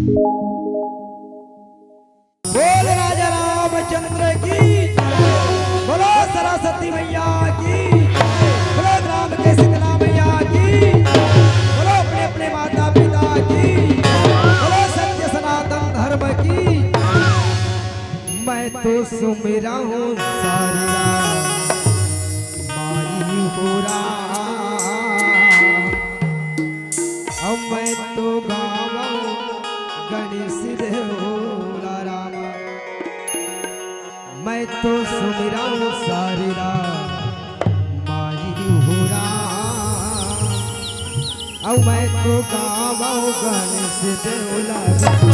बोल राजा रामचंद्र की, बोलो सरस्वती मैया की, बोलो राम के शीतला मैया की, बोलो अपने अपने माता पिता की, बोलो सत्य सनातन धर्म की। मैं तो सुमिरा हूँ सारी रात माई हो राम, मैं तो गावा गणेश देवला राम। मैं तो सुमिरा हूँ सारी रात माई हो राम, मैं तो गावा गणेश देवला राम।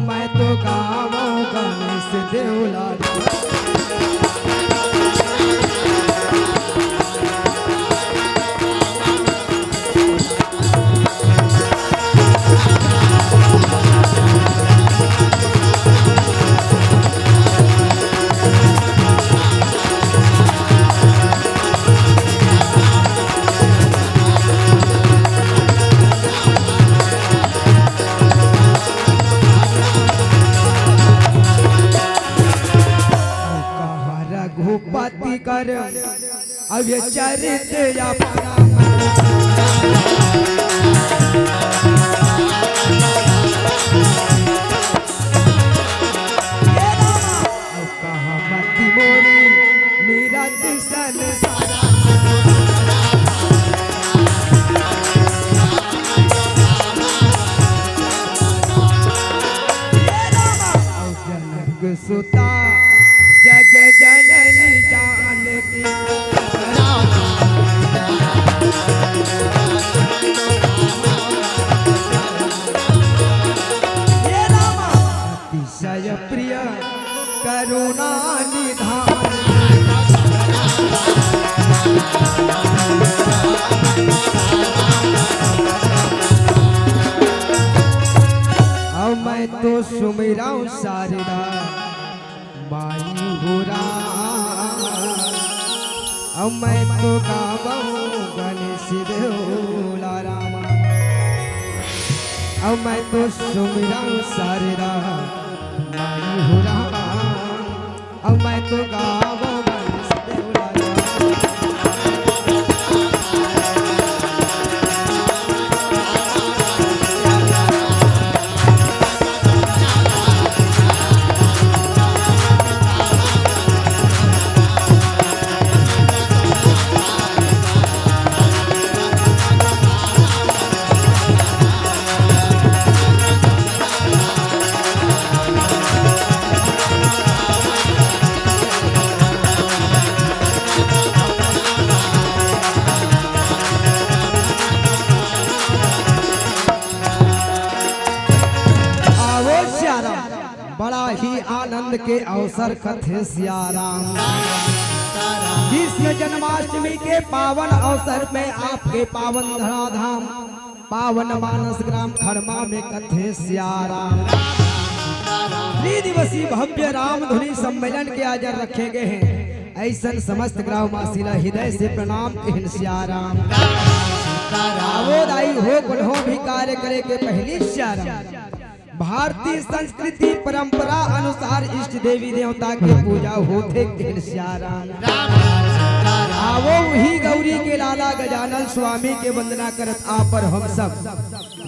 मैं तो गावा गणेश देवला भूपति कर अब ये चरित या कहा मती मोरी नीरज सन जनक सुता जग जननी जानकी अतिशय प्रिय करुणा निधान अब मैं तो सुमिरा हूँ सारी रात माई हो राम, मैं तो गावा गणेश देवला राम। अब मैं तो सुमिरा हूँ सारी रात माई हो राम, अब मैं तो गावा गणेश देवला राम। बड़ा ही आनंद के अवसर कथे सियाराम। कृष्ण जन्माष्टमी के पावन अवसर में आपके पावन धराधाम पावन मानस ग्राम खड़मा में कथे सियाराम। 3 दिवसीय भव्य राम धुनी सम्मेलन के आयोजन रखे गए हैं। ऐसन समस्त ग्राम वासीला हृदय से प्रणाम कहन सियाराम। आवो दाई हो कोल्हो भी कार्य करे के पहली सियाराम। भारतीय संस्कृति परंपरा अनुसार इष्ट देवी देवता के पूजा होते कहन सियाराम। आवो वही गौरी के लाला गजानन स्वामी के वंदना करत आप पर हम सब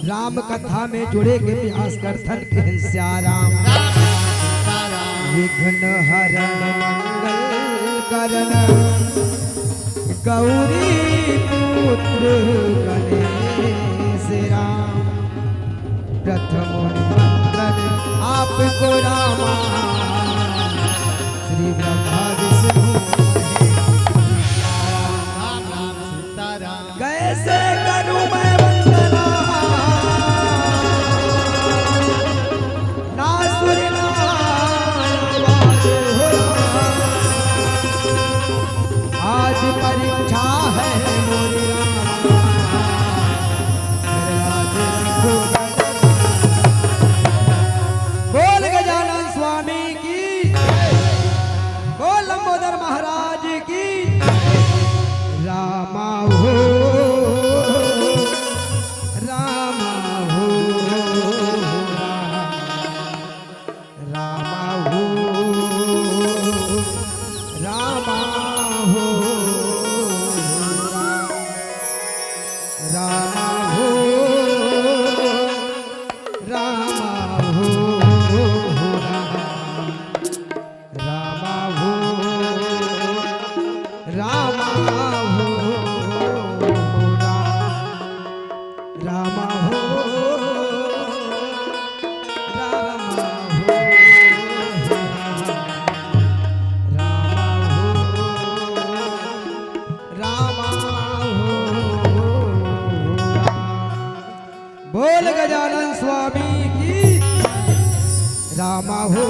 राम कथा में जुड़े के प्रयास करथन कहन सियाराम। विघ्न हरण मंगल करण गौरी पुत्र गणेश राम। प्रथम वंदन आपको रामा श्री ब्रह्मा विष्णु कैसे करूं मैं वंदना ना सुरना आज परीक्षा है मोरी बोल गजानन स्वामी की, बोल लंबोदर महाराज की। रामा हो रामा हो रामा हो रामा हो रामा हो रामा हो रामा हो रामा हो रामा हो बोल गजानन स्वामी की। रामा हो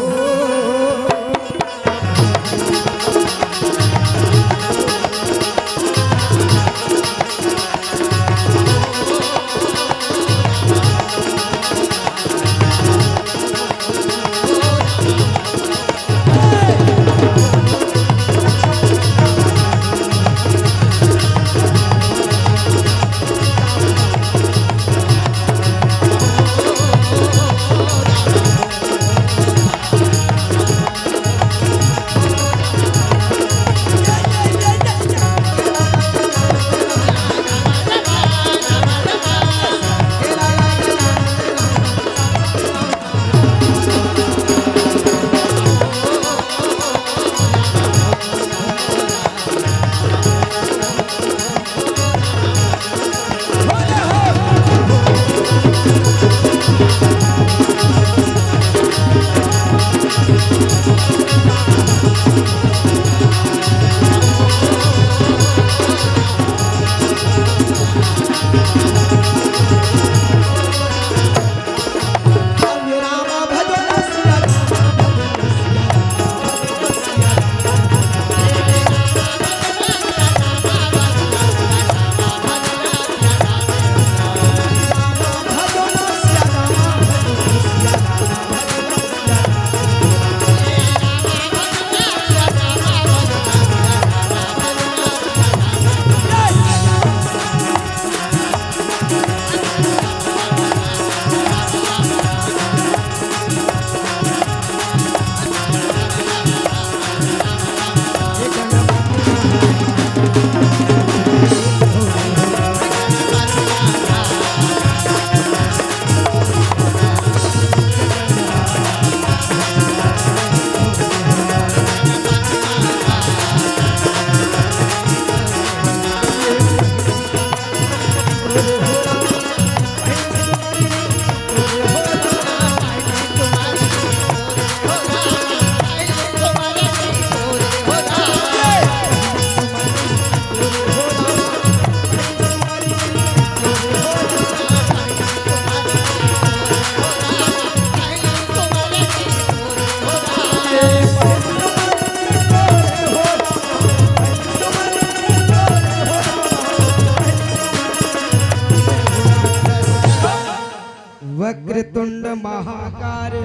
वक्रतुंड महाकाय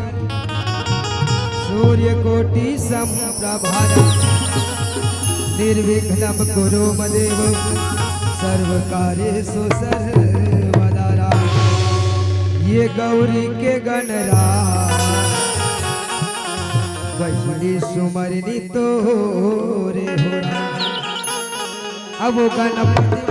सूर्यकोटि समप्रभा निर्विघ्नं कुरु मदेव सर्वकार्येषु सर्वदा। ये गौरी के गणरा वही सुमरनी तो रे होड़ा। अब वो गणपति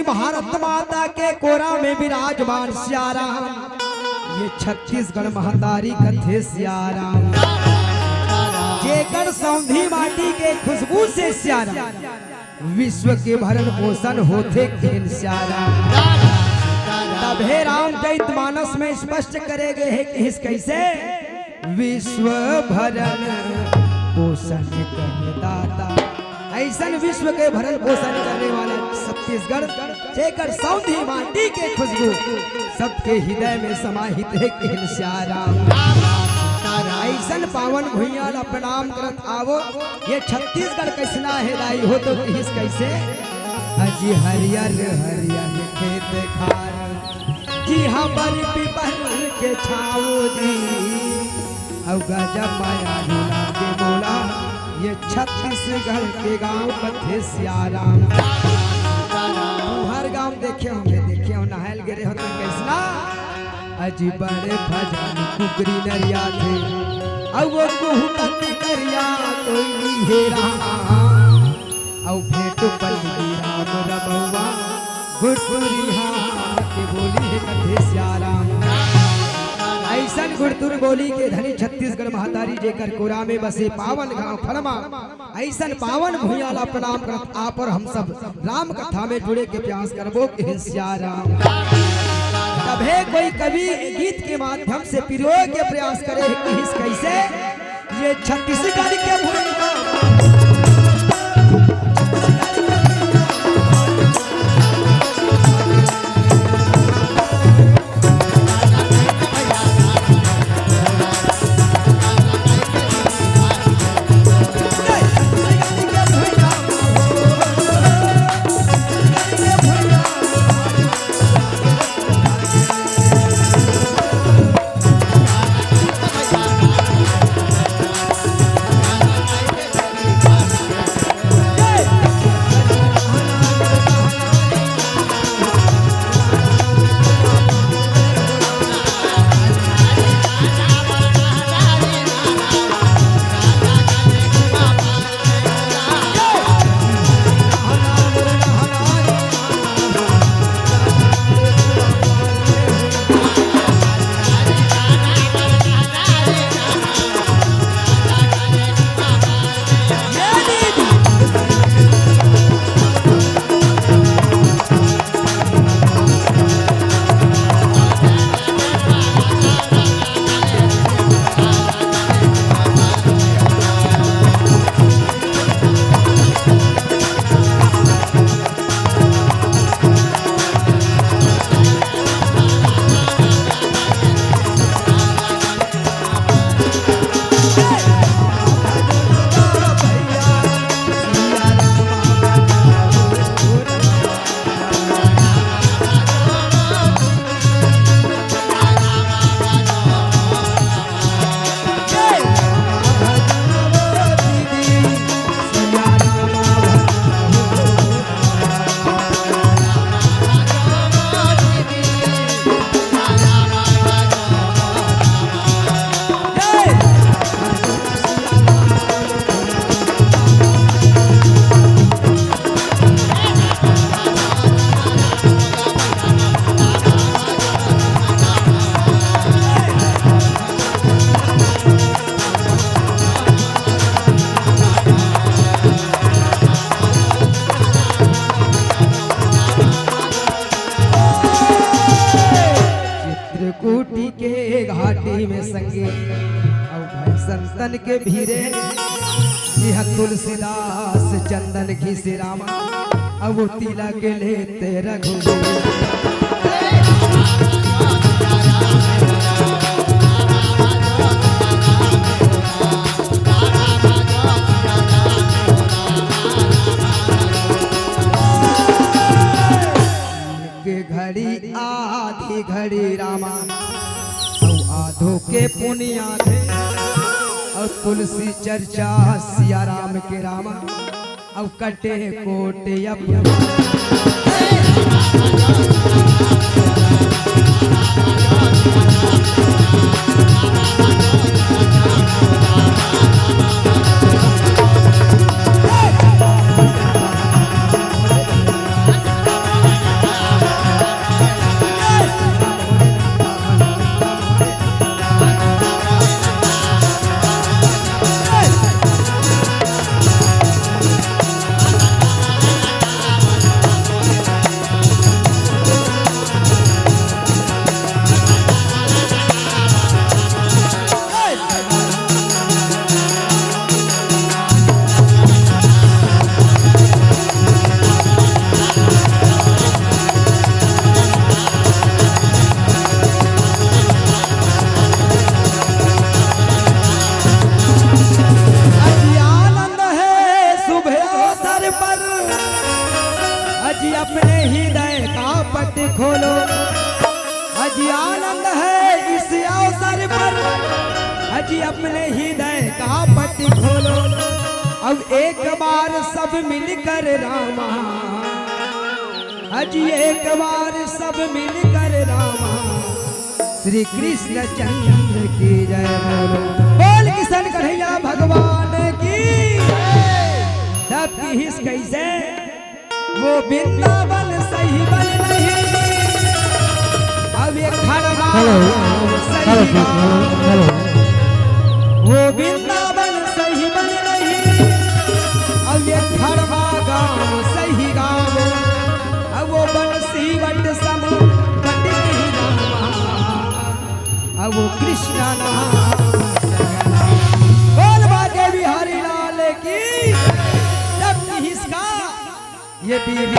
भारत माता के कोरा में विराजमान सियाराम, ये छत्तीसगढ़ महतारी कथे सियाराम। जेकर सौंधी माटी के खुशबू से सियाराम विश्व के भरण पोषण होते खेल सियाराम। तभे राम चैत मानस में स्पष्ट करे गए है कि इस कैसे विश्व भरण पोषण करने दाता। ऐसा विश्व के भरण पोषण करने वाला छत्तीसगढ़ जेकर सौंधी माटी के खुशबू सबके हृदय में समाहित है कि सियाराम। ऐसा पावन भुइयाला प्रणाम करत आवो। ये छत्तीसगढ़ कैसना है दाई हो तो इस कैसे अजी हरियर हरियर खेत खार जी हाँ पर पीपल के छाओ जी। अब गजब माया ढूला के बोला ये छत्तीसगढ़ के गांव कथे सियाराम। हर गांव देखे होंगे, देखे हो नहायल गिरे हो तो कैसना अजी बड़े भजन कुकरी नरिया थे अब वो कुहकत करिया कोई हेरा औ भेंट पल्ली राम रबवा गुटुरिया के बोली है कथे सियाराम। ऐसा गुड़तुर बोली के धनी छत्तीसगढ़ महतारी जेकर कोरा में बसे पावन गांव फरमा। ऐसा पावन भुइयाला प्रणाम करत आप और हम सब राम कथा में जुड़े के प्रयास करबो के सियाराम। तभे कोई कवि गीत के माध्यम से पिरोए के प्रयास करे कि इस कैसे ये छत्तीसगढ़ के भुइया संतन के भीरे यह तुलसीदास चंदन घिसे रामा अब तिलक लेते रघुवीर। घड़ी रामा औ आधो के पुनिया थे और तुलसी चर्चा सिया राम के रामा अब कटे कोटे अपने हृदय का पट खोलो। अजी आनंद है इस अवसर पर, अजी अपने हृदय का पट खोलो। अब एक बार सब मिलकर रामा, अजी एक बार सब मिलकर रामा श्री कृष्ण चंद्र की जय बोलो। बोल किशन कन्हैया भगवान की। तब की हिस कैसे वो वृंदावन सही बन नहीं, अब ये खड़वा सही गाँव, वो वृंदावन सही बन नहीं, अब ये खड़वा गाँव सही गाँव, अब वो बंसी वट सम बट नहीं रामा, अब वो कृष्णा नाम। बोल बाके बिहारी लाल की। जब हिसका ये बीच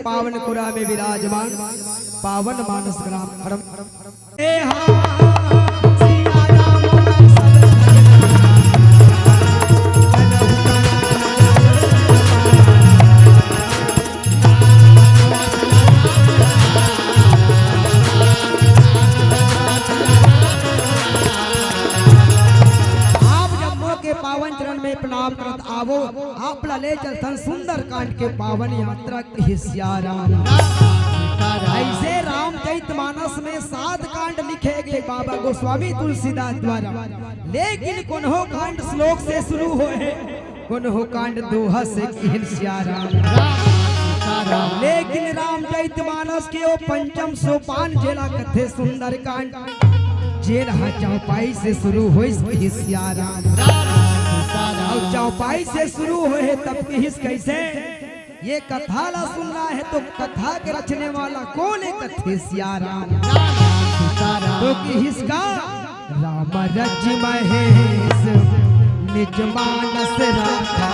पावनपुरा में विराजमान पावन मानस ग्राम पावन चरण में प्रणाम करत आवो। आप ले चलतन सुंदर कांड के पावन यात्रा हिस्साराम। ऐसे रामचरितमानस में 7 कांड लिखे गए बाबा गोस्वामी तुलसीदास द्वारा, लेकिन कोन्हो कांड श्लोक से शुरू हुए, कोन्हो कांड दोहा से हिस्साराम। लेकिन रामचरितमानस के वो पंचम सोपान जेला कथे सुंदर कांड जेला चौपाई से शुरू हुई हिस्साराम। और चौपाई से शुरू हुए तब की हिस कैसे ये कथा ला सुनना है तो कथा के रचने वाला कौन है कथे सियाराम। तो की हिस का राम रज महेश निज मानस राखा,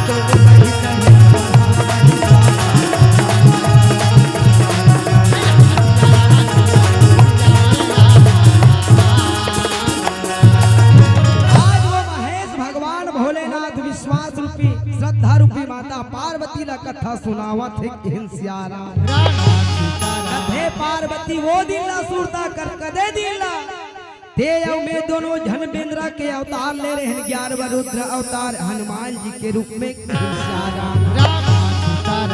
तो पार्वती ला कथा सुनावत है हिंसियारा कथे पार्वती वो दिन ला सुरता कर कदे दिन ला ते में दोनों झन बिंद्रा के अवतार ले रहे हैं 11 रुद्र अवतार हनुमान जी के रूप में हिंसियारा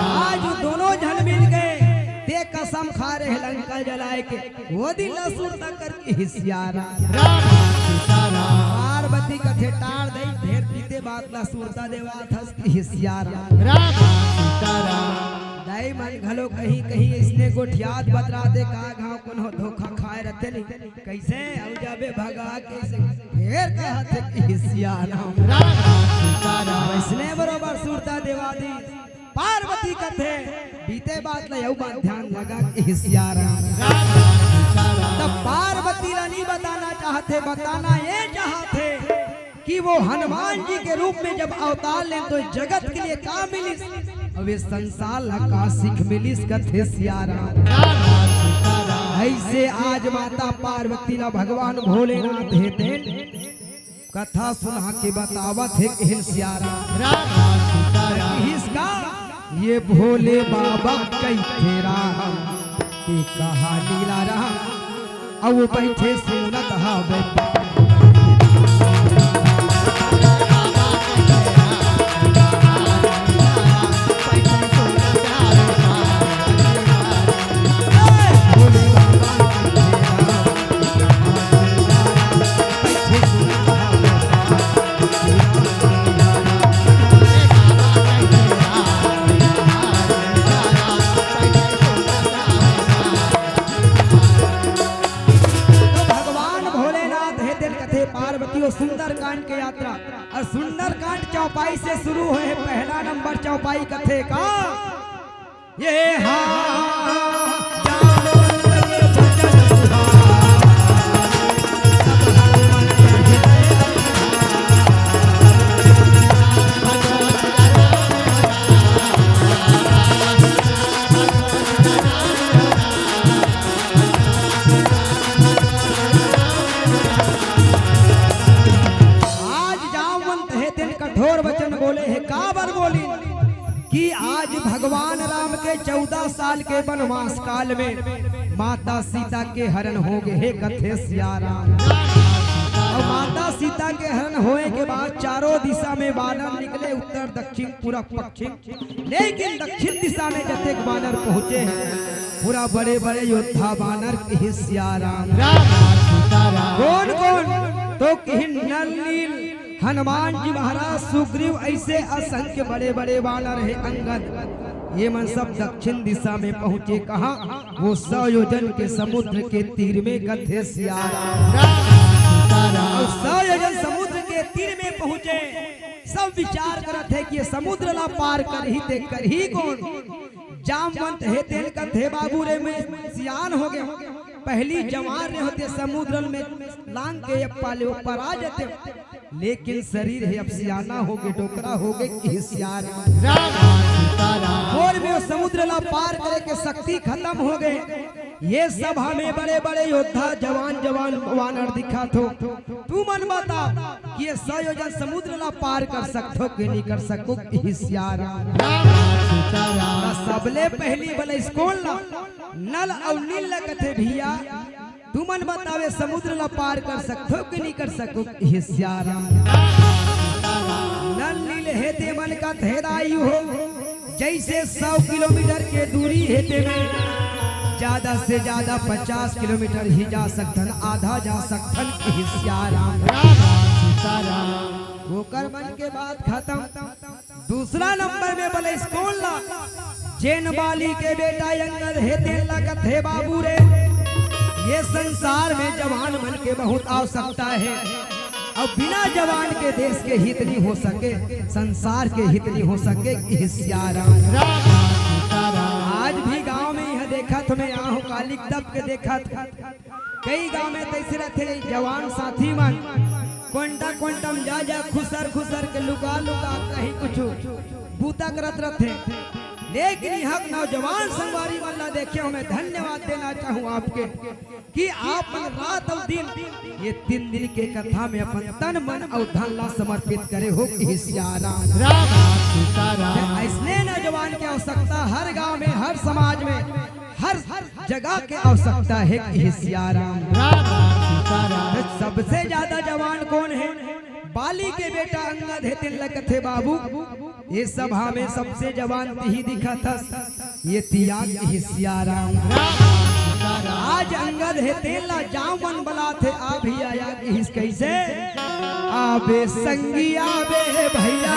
आज दोनों झन मिल गए ते कसम खा रहे लंका जलाए के वो दिन ला सुरता करके हिंसियारा पार्वती कथे टार दई ढेर पीते बात ला सुरता देवा थस हिसियारा दाई मन घलो कहीं कहीं इसने गोठियात बतरा दे का गांव कोनो धोखा खाए रहते नहीं कैसे औ जाबे भगा के ढेर कहत हिसियारा इसने बरोबर सुरता देवा दी पार्वती कथे बीते बात ला यौ बात ध्यान लगा के हिसियारा तब पार्वती ला नहीं बताना चाहते बताना ये चाहते कि वो हनुमान जी के रूप में जब अवतार ले तो जगत के लिए का मिली अब इस संसार का सीख मिली कथे सियारा ऐसे आज माता पार्वती ला भगवान भोलेनाथ हेते कथा सुना के बतावत है हिंसियारा इसका ये भोले बाबा कैथे राम की कहानी ला रहा अब बैठे सुनत हवे सुंदरकांड के यात्रा और सुंदरकांड चौपाई से शुरू हुए पहला नंबर चौपाई कथे का ये कि आज भगवान राम के 14 साल के वनवास काल में माता सीता के हरण हो गए कथे सियारा और माता सीता के हरण होए के बाद चारों दिशा में बानर निकले उत्तर दक्षिण पूरब पश्चिम लेकिन दक्षिण दिशा में जतेक बानर पहुंचे हैं पूरा बड़े बड़े योद्धा बानर के सियारा कौन कौन तो नल नील हनुमान जी महाराज सुग्रीव ऐसे असंख्य बड़े बड़े बानर है अंगद ये मन सब दक्षिण दिशा में पहुंचे कहा वो 100 योजन के समुद्र के तीर में कथे सियारा 100 योजन समुद्र के तीर में पहुंचे सब विचार करत है कि ये समुद्र ला पार कर ही कौन जामवंत है तेल कथे बाबू रे में सियान हो गए पहली जवान ने होते समुद्र में लांग के पाले ऊपर आ जाते लेकिन शरीर है अब सियाना हो गए डोकरा हो गए और भी समुद्र ला पार करे के शक्ति खत्म हो गए ये सब हमें बड़े बड़े योद्धा जवान जवान वानर दिखा थो तू मन बता कि ये 100 योजन समुद्र ला पार कर सकथो कि नहीं कर सको हिसियारा सबले पहली बले स्कूल नल और नील कथे भैया तू मन बतावे समुद्र ला पार कर सकथो कि नहीं कर सको हिसियारा नल नील हेते मन का थेदाई हो जैसे 100 किलोमीटर के दूरी हेते में ज्यादा से ज्यादा 50 किलोमीटर ही जा सकथन आधा जा सकथन हिसियारा होकर मन के बाद खत्म दूसरा नंबर में बले स्कूल ला जैन बाली के बेटा अंगद हेते लगत है बाबू रे ये संसार में जवान मन के बहुत आवश्यकता है अब बिना जवान के देश के हित नहीं हो सके संसार के हित नहीं हो सके हिसियारा आज भी गांव में यह देखा तो मैं यहाँ कालिक दब के देखा कई गांव में तैसे रहते जवान साथी मन क्वांटम जा खुसर खुसर के लुका लुका कहीं कुछ बूता करत रहते लेकिन यहाँ नौजवान संगवारी वाला देखे मैं धन्यवाद देना चाहूँ आपके कि आप रात और दिन ये 3 दिन के कथा में अपन तन मन और धन ला समर्पित करे हो कि सियाराम ऐसने नौजवान की आवश्यकता हर गांव में, हर समाज में, हर जगह के आवश्यकता है कि सियाराम। सबसे ज्यादा जवान कौन है? बाली के बेटा अंगद है। तिल थे बाबू ये सभा में सबसे जवान ही दिखा था, ये त्याग ही सियाराम। आज अंगद है तेला जामन बला थे आ भी आया कि कैसे आबे संगी आबे भैया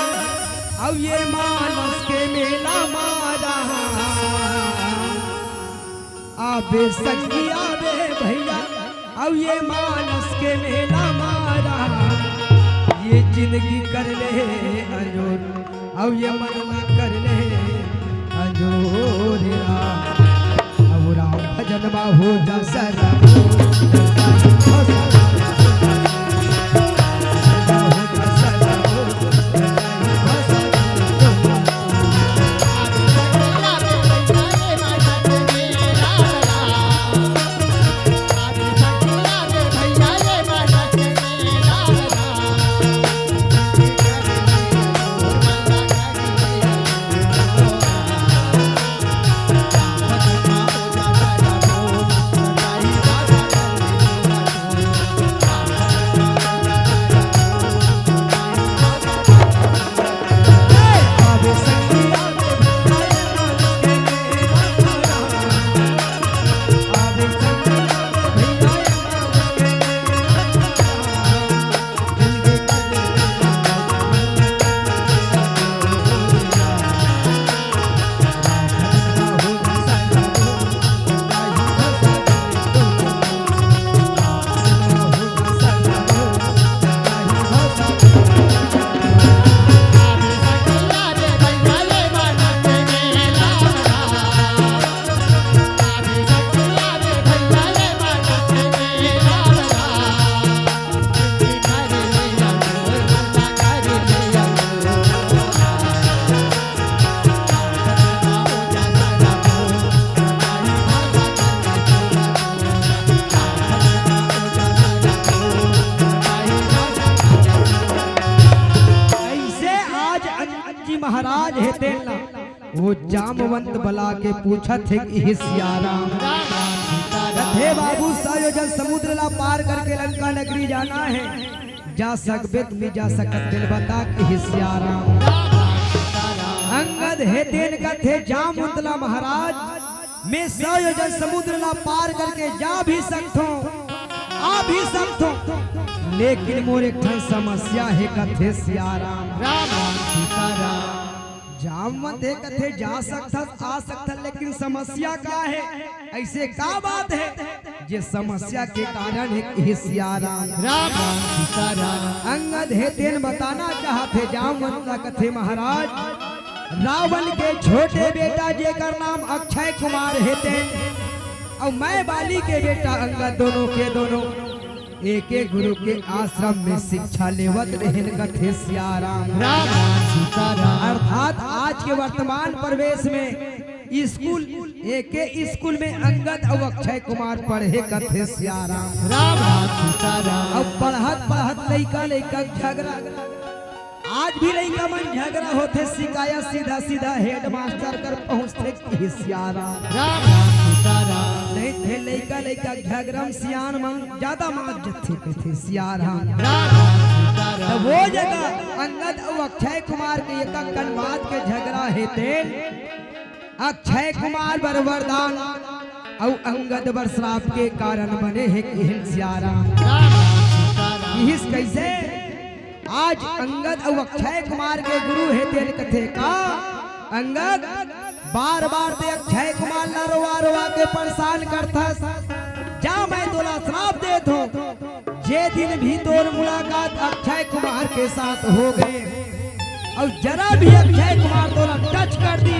अब ये मानस के मेला मारा, आबे संगी आबे भैया अब ये मानस के मेला मारा, ये जिंदगी कर ले अंजोर अब ये मन कर ले अंजोर अब राम भजन बाहू जसरा महाराज है तेला वो जामवंत बला के पूछत है कि सियाराम हे बाबू सायोजन समुद्र ला पार करके लंका नगरी जाना है, जा सकबे तुम जा सकत दिल बता कि सियाराम। अंगद है तेन का थे जामवंतला महाराज मैं सायोजन समुद्र ला पार करके जा भी सकतो आ भी सकतो, लेकिन मोर एक समस्या है कथे सियाराम। जामवंत है कथे जा सकता आ सकता, लेकिन समस्या का है? ऐसे का बात है जे समस्या के कारण है सियाराम। अंगद है तेन बताना चाहते जामवंत कथे महाराज रावण के छोटे बेटा जेकर नाम अक्षय कुमार है तेन और मैं बाली के बेटा अंगद दोनों के दोनों एक एक गुरु के आश्रम में शिक्षा लेवत रहन कथे सियाराम। अर्थात आज के वर्तमान परिवेश में स्कूल एक स्कूल में अंगद और अक्षय कुमार पढ़े कथे सियाराम। अब पढ़त पढ़त लइका लइका झगड़ा, आज भी लइका मन झगड़ा होते, शिकायत सीधा सीधा हेड मास्टर कर पहुँचते सियाराम। नहीं थे लइका लइका झगड़म सियान मन ज्यादा मान जथे कथे सियाराम। वो जगह अंगद और अक्षय कुमार के एक कनवाद के झगड़ा है तेल अक्षय कुमार बर वरदान और अंगद बर श्राप के कारण बने है सियाराम। कैसे आज अंगद और अक्षय कुमार के गुरु है तेरे कथे का अंगद बार बार ते अक्षय कुमार ला रोवा रोवा के परेशान करता, जा मैं तोला श्राप दे दो जे दिन भी तोर मुलाकात अक्षय कुमार के साथ हो गए और जरा भी अक्षय कुमार तोला टच कर दी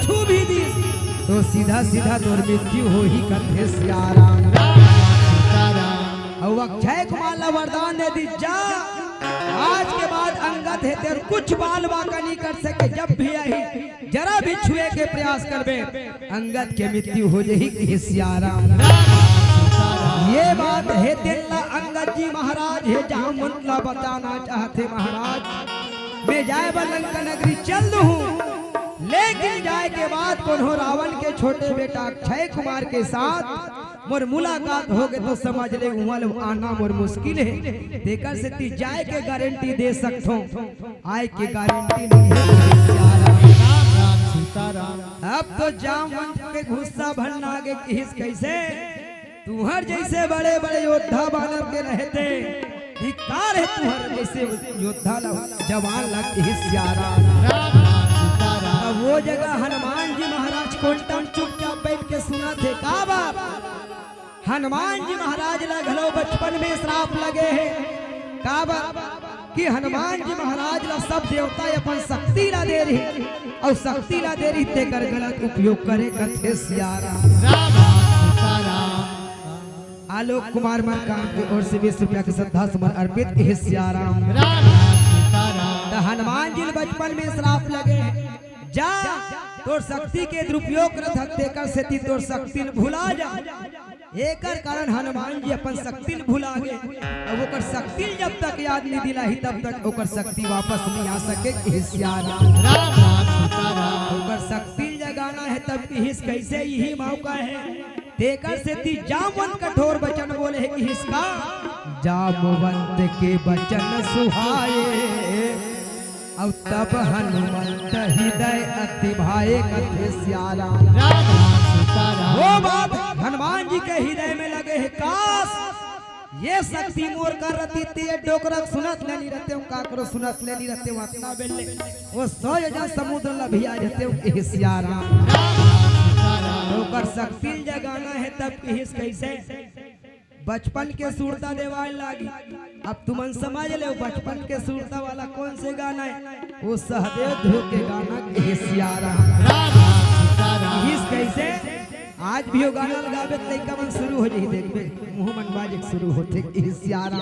छू भी दी तो सीधा सीधा तोर मृत्यु हो ही कथे सियाराम। और अक्षय कुमार ला वरदान दे दी जा आज के बाद अंगद है तेरे कुछ बाल बाका नहीं कर सके। जब भी यही जरा भी छुए के प्रयास करबे अंगद के मृत्यु हो जाएगी। सियाराम ये बात है दिल्ला अंगद जी महाराज है जहाँ मुतला बताना चाहते महाराज। मैं जाए लंका नगरी चल हूँ, लेकिन जाए के बाद कोनो रावण के छोटे बेटा अक्षय कुमार के साथ मोर मुलाकात हो गए तो समझ ले उमल आना मोर मुश्किल है। देकर से ती जाए के गारंटी दे सकतो, आए के गारंटी नहीं है। अब तो जामन के गुस्सा भरना के किस कैसे तुहर जैसे बड़े बड़े योद्धा बानर के रहते धिक्कार है तुहर जैसे योद्धा जवान लगते सियारा। वो जगह हनुमान जी महाराज कोंटम चुपचाप बैठ के सुना थे का बाप। हनुमान जी महाराज लगलो बचपन में श्राप लगे हैं का बाप कि हनुमान जी महाराज ला सब देवता अपन शक्ति ला दे रही और शक्ति ला दे रही ते कर गलत उपयोग करे कथे सियारा। आलोक कुमार मकान की ओर से 20 रुपया की श्रद्धा सुमन अर्पित है सियाराम। हनुमान जी बचपन में श्राप लगे जा तोर शक्ति के दुरुपयोग कर से तोर शक्ति भुला जा। एकर कारण हनुमान जी अपन शक्ति भुला गए। अब ओकर शक्ति जब तक याद नहीं दिलाही तब तक ओकर शक्ति वापस नहीं आ सके। ओकर शक्ति जगाना है तब हिस कैसे यही मौका है। देकर से ती जामवंत कठोर वचन बोले है कि हिसका जामवंत के वचन सुहाए और तब हनुमंत हृदय अति भाए कथे सियारा। वो बात हनुमान जी के हृदय में लगे है काश ये शक्ति मोर कर रती ते डोकरक सुनत नहीं रहते हूं काकरो सुनत नहीं रहते वतना बेले वो 100 जन समुद्र लभिया रहते हूं सियारा। डोकर शक्ति जगाना है तब किस कैसे बचपन के सुरता देवाल लागी। अब तुमन समझ ले बचपन के सुरता वाला कौन से गाना है वो सहदेव ध्रुव के गाना के सियारा। इस कैसे आज भी वो गाना लगावे लइका मन शुरू हो जाई देखबे मुंह मन बाजे शुरू होते सियारा।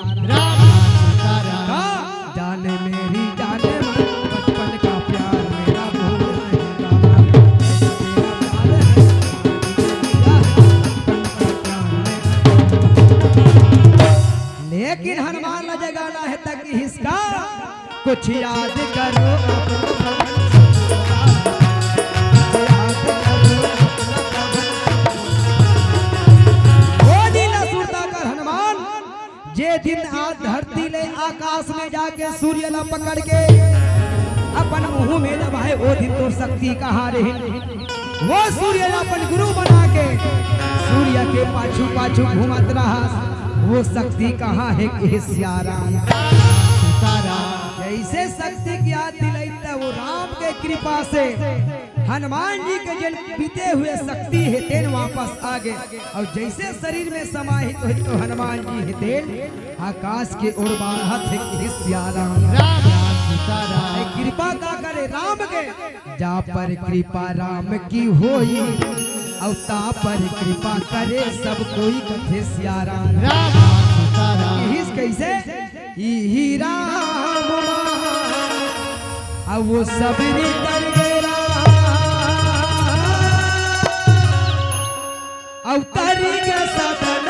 जाने मेरी जाने बचपन का प्यार मेरा लेकिन हनुमान न जगाना है तक हिसका कुछ याद करो। जे दिन आज धरती ले आकाश में जाके सूर्य ला पकड़ के अपन मुंह में दबाए वो दिन तो शक्ति कहाँ रही। वो सूर्य अपन गुरु बना के सूर्य के पाछू पाछू घूमत रहा वो शक्ति कहाँ है कि सियारा। जैसे शक्ति की याद दिलाईता वो राम के कृपा से हनुमान जी के जल बीते हुए शक्ति है तेन वापस आ गए और जैसे शरीर में समाहित हुई तो हनुमान जी है तेन आकाश के ओर बढ़त है सियारा। कृपा का करे राम के जा पर कृपा राम की होई और ता पर कृपा करे सब कोई कथे सियारा। कैसे ही राम अब वो सबरी कर गए अवतारी के सदन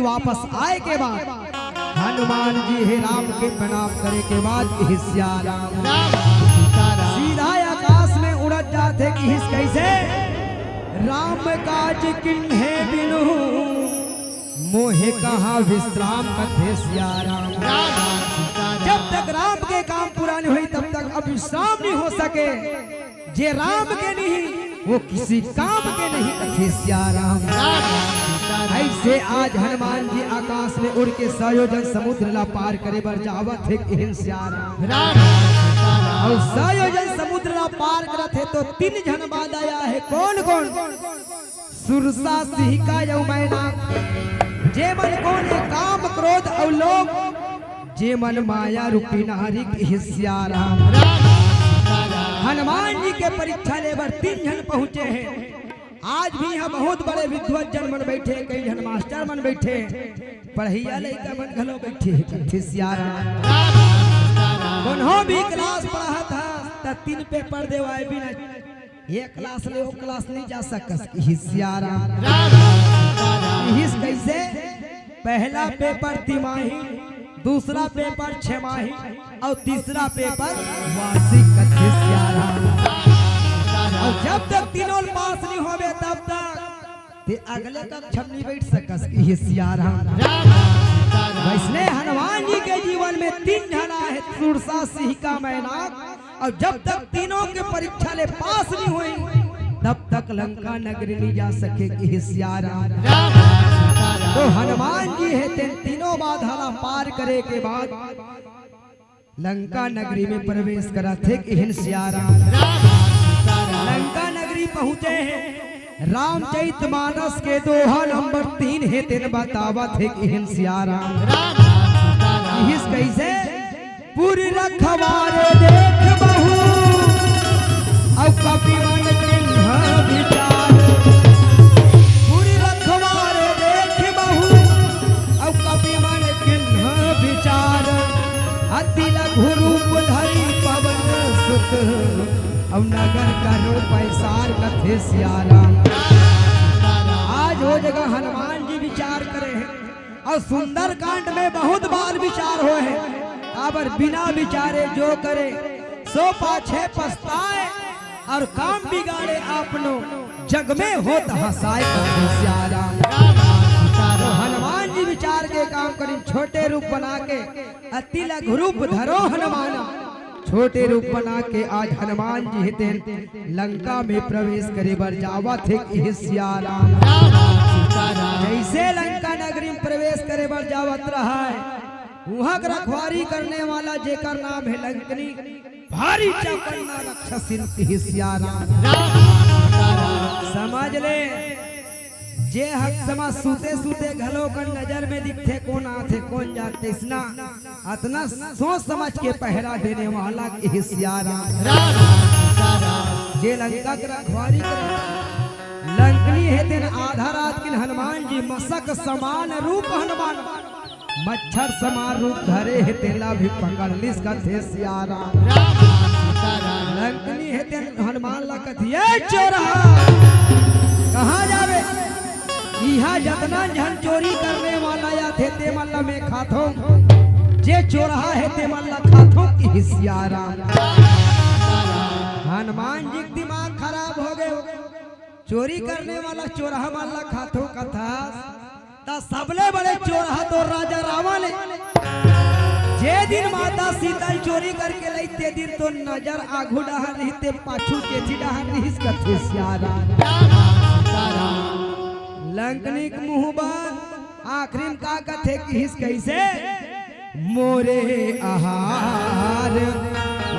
वापस आए के बाद हनुमान जी हे राम के प्रणाम करे के बाद सियाराम सीधा आकाश में उड़त जाते कि हिस कैसे राम काज किन्हे बिनु मोहे कहा विश्राम कथे सियाराम। जब तक राम के काम पूरा नहीं हुई तब तक अब विश्राम नहीं हो सके। जे राम के नहीं वो किसी काम के नहीं कथे सियाराम। ऐसे आज हनुमान जी आकाश में उड़ के संयोजन समुद्र ला पार करे बर जावत है कि सियाराम। और संयोजन समुद्र ला पार करत है तो 3 जन बाद आया है। कौन कौन? सुरसा सिंह का यौ मैना जे मन कोने काम क्रोध और लोभ जे मन माया रूपी नारी की सियाराम। हनुमान जी के परीक्षा लेबर 3 जन पहुंचे हैं। आज भी यहाँ बहुत बड़े विद्वान जन मन बैठे, कई जन मास्टर मन बैठे, पढ़ैया लड़का मन घलो बैठे कथे सियाराम। उन्हों भी क्लास पढ़ा था तो 3 पेपर देवाए बिना एक क्लास ले वो क्लास नहीं जा सकस सियाराम। हिस कैसे? पहला पेपर तिमाही, दूसरा पेपर छमाही और तीसरा पेपर वार्षिक कथे सियाराम। और जब तक तीनों पास नहीं होवे तब तक ते अगले कक्षा नहीं बैठ सकस सियाराम। वैसने हनुमान जी के जीवन में 3 जना है, सुरसा सिंह का मैनाक। और जब तक तीनों के परीक्षा ले पास नहीं हुई तब तक लंका नगरी नहीं जा सके सियाराम। तो हनुमान जी है तीनों बाधा पार करे के बाद लंका नगरी में प्रवेश करा थे कि सियाराम। लंका नगरी पहुंचे हैं। रामचरितमानस के दोहा नंबर 3 है तेन बतावा थे कि सियाराम। इस कैसे पूरी रखवारे देख बहू अब कपि मन चिन्ह विचार। पूरी रखवारे देख बहू अब कपि मन चिन्ह विचार। अति लघु रूप धरी पवन सुत अब नगर करो पैसार कथे सियाराम। आज वो जगह हनुमान जी विचार करे हैं और सुंदर कांड में बहुत बार विचार हो है। अबर बिना विचारे जो करे सो पाछे पछताए और काम बिगाड़े आपनो जग में होत हंसाए कथे सियाराम। तो हनुमान जी विचार के काम करी, छोटे रूप बना के अति लघु रूप धरो हनुमाना। छोटे रूप बना के आज हनुमान जी हितेन लंका में प्रवेश करे बर जावा थे कि सियाराम। जैसे लंका नगरी में प्रवेश करे बर जावत रहा है वहां रखवारी करने वाला जेकर नाम है लंकनी भारी चौकन्ना राक्षसिन की सियाराम। समझ ले जे हक समाज सूते सूते घलो कर नजर में दिखते कौन आते कौन जाते इसना अतना सोच समझ के पहरा देने वाला की सियाराम। जे लंका की रखवारी करे लंकनी है तेन आधा रात किन हनुमान जी मसक समान रूप हनुमान मच्छर समान रूप धरे है तेला भी पकड़ लिस कथे सियाराम। लंकनी है तेन हनुमान ला कथिए चोरहा कहाँ जावे इहा जतना जन चोरी करने वाला या थे ते मल्ला में खाथो जे चोरहा है ते मल्ला खाथो की सियाराम। हनुमान जी दिमाग खराब हो गए, चोरी करने वाला चोरहा मल्ला खाथो कथा ता सबले बड़े चोरहा तो राजा रावण जे दिन माता सीता चोरी करके लैते दिन तो नजर आगू डहर रहते पाछू के डहर रहिस कथे सियाराम। लंकनी के मुंह बंद आखिरी में का कथे की हिस कैसे मोरे आहार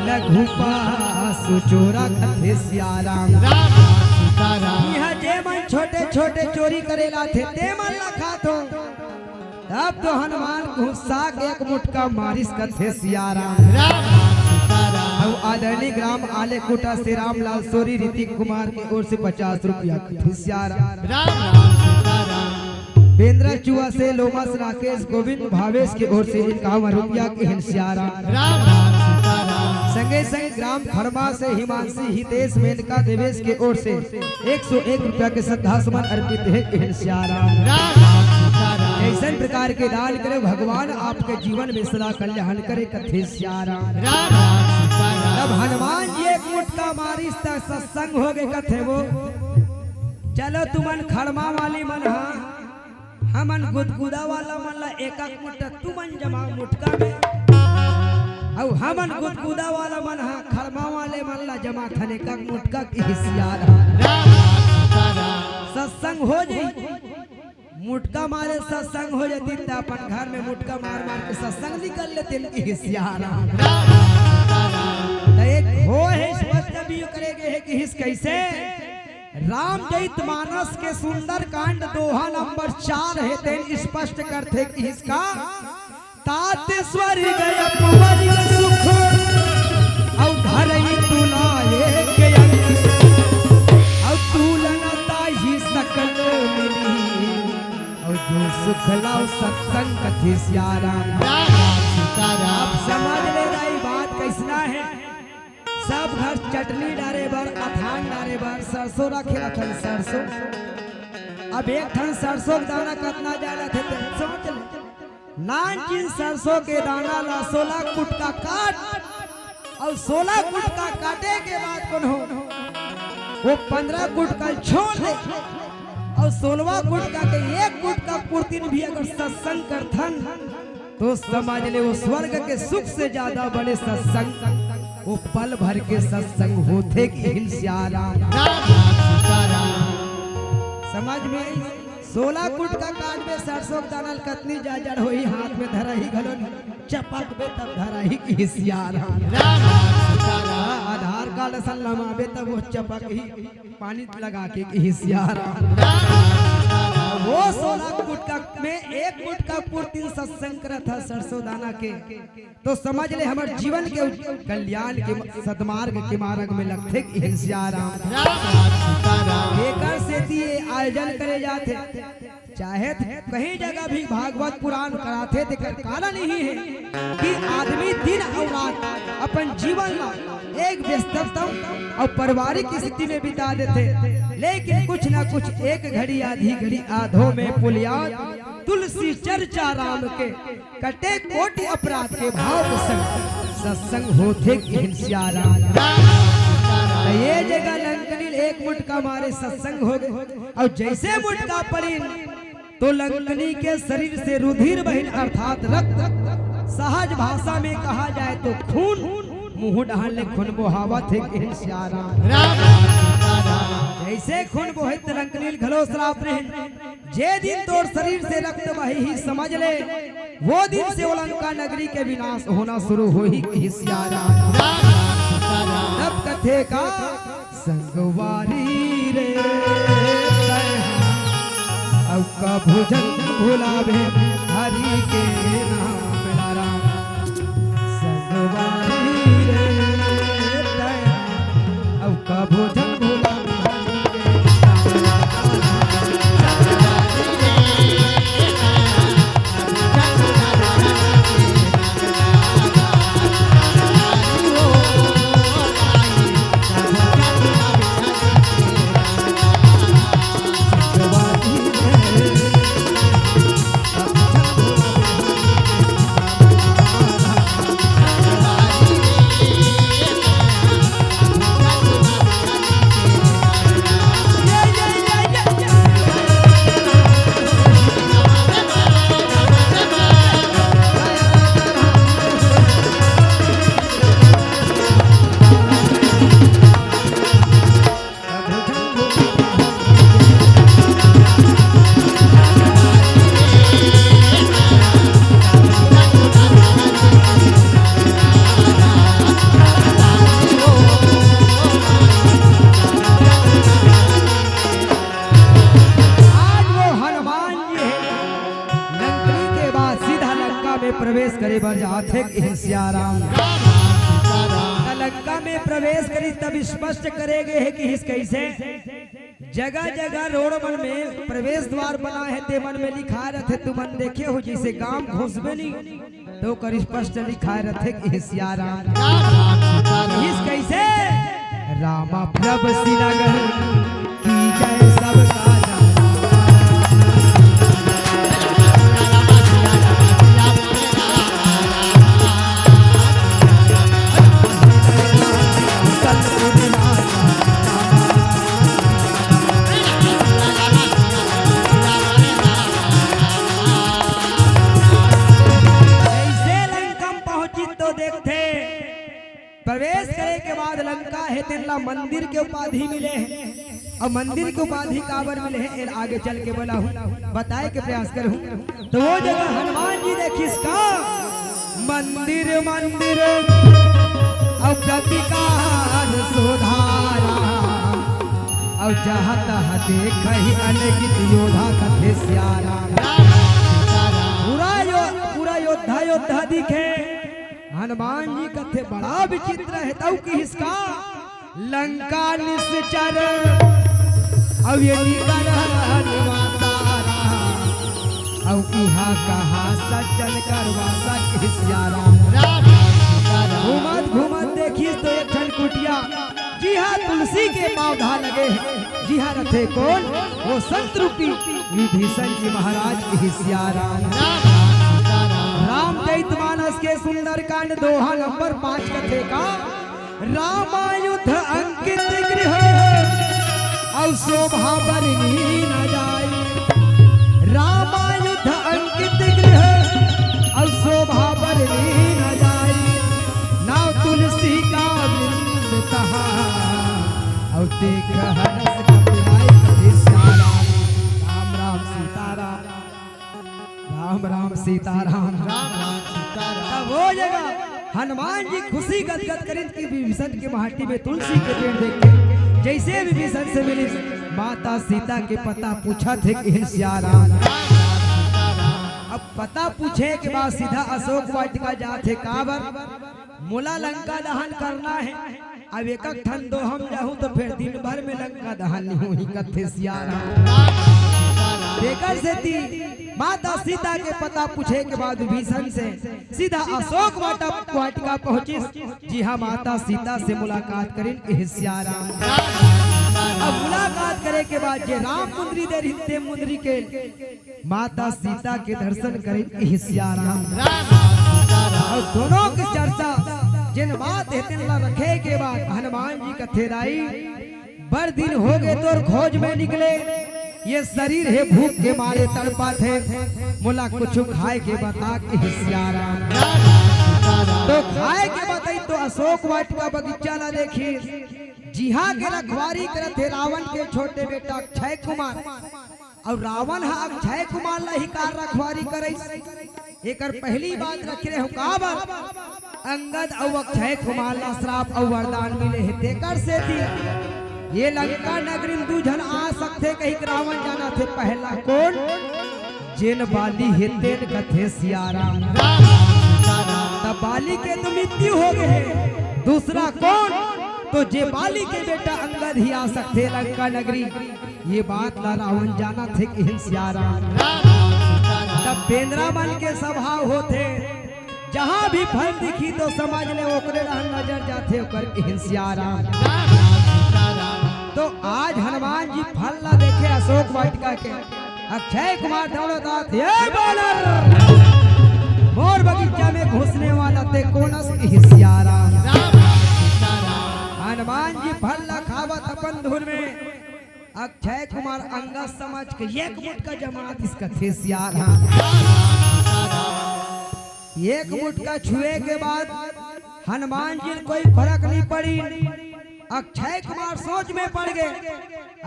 लघु पास चोरा कथे सियाराम। यह जे मन छोटे छोटे चोरी करेला थे ते मन ला खातो अब तो हनुमान गुस्सा के एक मुटका मारिस कथे सियाराम। आदरणीय ग्राम आलेकुटा से रामलाल सोरी ऋतिक कुमार की ओर से 50 रुपया कथे सियाराम। बेंद्रा चुआ से लोमस राकेश गोविंद भावेश की ओर से 51 रुपया की सियाराम। संगे संग ग्राम खड़मा से हिमांशी हितेश मेनका देवेश के ओर से 101 रुपया के श्रद्धा सुमन अर्पित है सियाराम। ऐसा प्रकार के दान करे भगवान आपके जीवन में सदा कल्याण करे कथे सियाराम। जब हनुमान जी एक मुटका मारी सत्संग हो गए कथे वो चलो तुमन खड़मा वाली मन हमन गुदगुदा वाला मन ला एक मुट्ठा तुमन जमा मुटका में और हमन गुदगुदा वाला मन खड़मा वाले मन ला जमा थने का मुटका की सियाराम। सत्संग हो जाई मुटका मारे सत्संग हो जाती तो अपन घर में मुटका मार मार के सत्संग निकल लेते इनकी सियाराम। तो एक हो है स्पष्ट भी करेगे है कि हिस कैसे रामचरित मानस के सुंदर कांड दोहा नंबर 4 है तेन स्पष्ट करते कि इसका तात स्वर्ग अपवर्ग सुख और धरई तुलाए के और तुलनता ही सकल मिली और जो सुख लाओ सत्संग कथि सियाराम। आप समझ ले रही बात कैसना है सब घर चटनी डारे बर अथान डारे बर सरसों रखे रखन सरसों अब एक ठन सरसों का दाना कितना ज्यादा थे तो समझ ले 9 सरसों के दाना ला 16 कुटका काट और 16 कुटका काटे के बाद कौन हो वो 15 कुटका छोड़ दे और 16वां गुटका के एक गुटका पूर्तिन भी अगर सत्संग करथन तो समझ ले वो स्वर्ग के सुख से ज्यादा बड़े सत्संग वो पल भर के सत्संग होते कि सियाराम। समझ में 16 गुटका काट में सरसों दाना कतनी जाजड़ हो ही हाथ में धरा ही घलन चपक में तब धरा ही की सियाराम। आधार कार्ड असल लमावे तब वो चपक ही पानी लगा के सियाराम। वो 16 गुटका में एक गुटका पूर्ति सत्संग करा था सरसों दाना के तो समझ ले हमारे जीवन के कल्याण के सदमार्ग के मार्ग में लगते कि सियाराम। एकर से दिए आयोजन करे जाते चाहे कहीं जगह भी भागवत पुराण कराते थे कारण ही है कि आदमी दिन और रात अपन जीवन में एक व्यस्ततम और पारिवारिक स्थिति में बिता देते लेकिन कुछ ना कुछ एक घड़ी आधी घड़ी आधों में पुलिया तुलसी चर्चा राम के कटे कोटि अपराध के भाव के संग सत्संग होते सियाराम। ये जगह लंकनी एक मुटका मारे सत्संग हो गए और जैसे मुटका पड़ी तो लंकनी के शरीर से रुधिर बहिन अर्थात रक्त सहज भाषा में कहा जाए तो खून मुंह डालने खून बोहावत है सियाराम। जैसे खून बोहे लंकनी घलो श्राप रहे जे दिन तोर शरीर से रक्त बही ही समझ ले वो दिन से लंका नगरी के विनाश होना शुरू हो ही सियाराम। तब कथे का संगवारी रे अब का भोजन भुलावे हरि के नाम लारा संगवारी रे अब का भोजन प्रवेश करे बर जाते सियाराम। लंका में प्रवेश करी तब स्पष्ट करेगे है कि इस कैसे जगह जगह रोड मन में प्रवेश द्वार बना है ते मन में लिखा रहते तुम मन देखे हो जैसे गांव घुसबे नहीं तो कर स्पष्ट लिखा रहते कि सियाराम। इस कैसे रामा प्रभ श्रीनगर की जय सबका गए के बाद लंका है तेला मंदिर के उपाधि मिले हैं और मंदिर के उपाधि काबर मिले हैं आगे चल के बोला हूँ बताए के प्रयास करूँ। तो वो जगह हनुमान जी देखी इसका मंदिर मंदिर और प्रतिकार सुधारा और जहाँ तहाँ देख ही अनगित योद्धा कथे सियारा। पूरा योद्धा योद्धा दिखे हनुमान जी कथे बड़ा विचित्र है तब की इसका लंका निश्चर अब ये अब यहाँ कहा सज्जन करवा सके सियारा। घूमत घूमत देखिए तो एक ठन कुटिया जी हाँ तुलसी के पौधा लगे हैं। जी हाँ रथे कौन वो संत रूपी विभीषण जी महाराज की सियारा। रामचरितमानस के सुंदर कांड दोहा नंबर 5 कथे का रामायुध अंकित गृह और शोभा बरनी न जाए। रामायुध अंकित गृह और शोभा बरनी न जाए। नाव तुलसी का वृंद कहा और देख हरस कपिलाई कथे सियारा। राम राम सीताराम राम राम सीताराम राम राम सीताराम। वो जगह हनुमान जी खुशी गदगद करें कि विभीषण के माटी में तुलसी के पेड़ देख के जैसे विभीषण से मिली माता सीता के पता पूछा थे कि सियारा। अब पता पूछे के बाद सीधा अशोक वाटिका जाते काबर मोला लंका दहन करना है। अब एक ठन दो हम जाऊं तो फिर दिन भर में लंका दहन नहीं हुई कथे सियारा। देकर से थी माता सीता के पता पूछे के बाद विभीषण से सीधा अशोक वाटिका पहुंची। जी हाँ माता सीता से मुलाकात करें सियारा। अब मुलाकात करे के बाद जे राम मुंदरी दे रिते मुंदरी के माता सीता के दर्शन करें सियारा। और दोनों की चर्चा जिन बात रखे के बाद हनुमान जी कथेराई बर दिन हो गए तो खोज में निकले। ये शरीर है भूख के मारे तड़पा थे मोला कुछ खाए के बता के सियारा। तो खाए के बताई तो अशोक वाटिका बगीचा ना देखी। जी हाँ के रखवारी करत थे रावण के छोटे बेटा अक्षय कुमार और रावण हा अक्षय कुमार ला ही कार रखवारी करे। एकर पहली बात रख रहे हो काबर अंगद और अक्षय कुमार ला श्राप और वरदान मिले है। देकर से थी ये लंका नगरी दू जन आ सकते कहीं रावण जाना थे। पहला कौन जिन बाली हेते कथे सियारा तब बाली के तो मृत्यु हो गए। दूसरा कौन तो जे बाली के बेटा अंगद ही आ सकते लंका नगरी। ये बात ला रावण जाना थे कि सियारा। तब पेंद्रा मन के स्वभाव होते जहाँ भी फल दिखी तो समझ ले ओकरे नजर जाते ओकर सियारा। तो आज हनुमान जी फल ला देखे अशोक वाटिका के अक्षय कुमार दौड़त मोर बगीचा में घुसने वाला ते कोनस की सियारा। हनुमान जी फल ला खावत अपन धुन में अक्षय कुमार अंगा समझ के एक मुठ का जमात इसका थे सियारा। एक मुठ का छुए के बाद हनुमान जी कोई फर्क नहीं पड़ी। अक्षय कुमार सोच में पड़ गए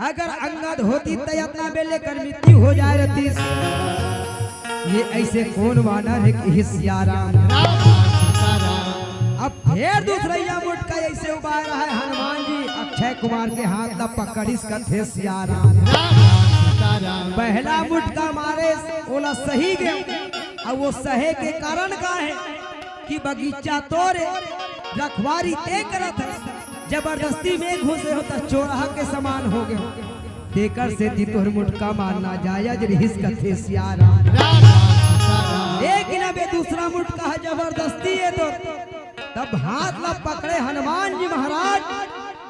अगर अंगद होती तो इतना बेले कर मृत्यु हो जाए रहती। ये ऐसे कौन वानर है कि सियारा। अब फिर दूसरा मुटका ऐसे उबार रहा है हनुमान जी अक्षय कुमार के हाथ ला पकड़िस का थे सियारा। पहला मुटका मारे ओला सही गए और वो सहे के कारण का है कि बगीचा तोड़े रखवारी ते करत है जबरदस्ती में घुसे हो तो चोराहा के समान हो गए। देकर से थी तोहर मुटका मारना जायज रिहिस कथे सियारा। लेकिन अब दूसरा मुटका है जबरदस्ती है तो तब हाथ ला पकड़े हनुमान जी महाराज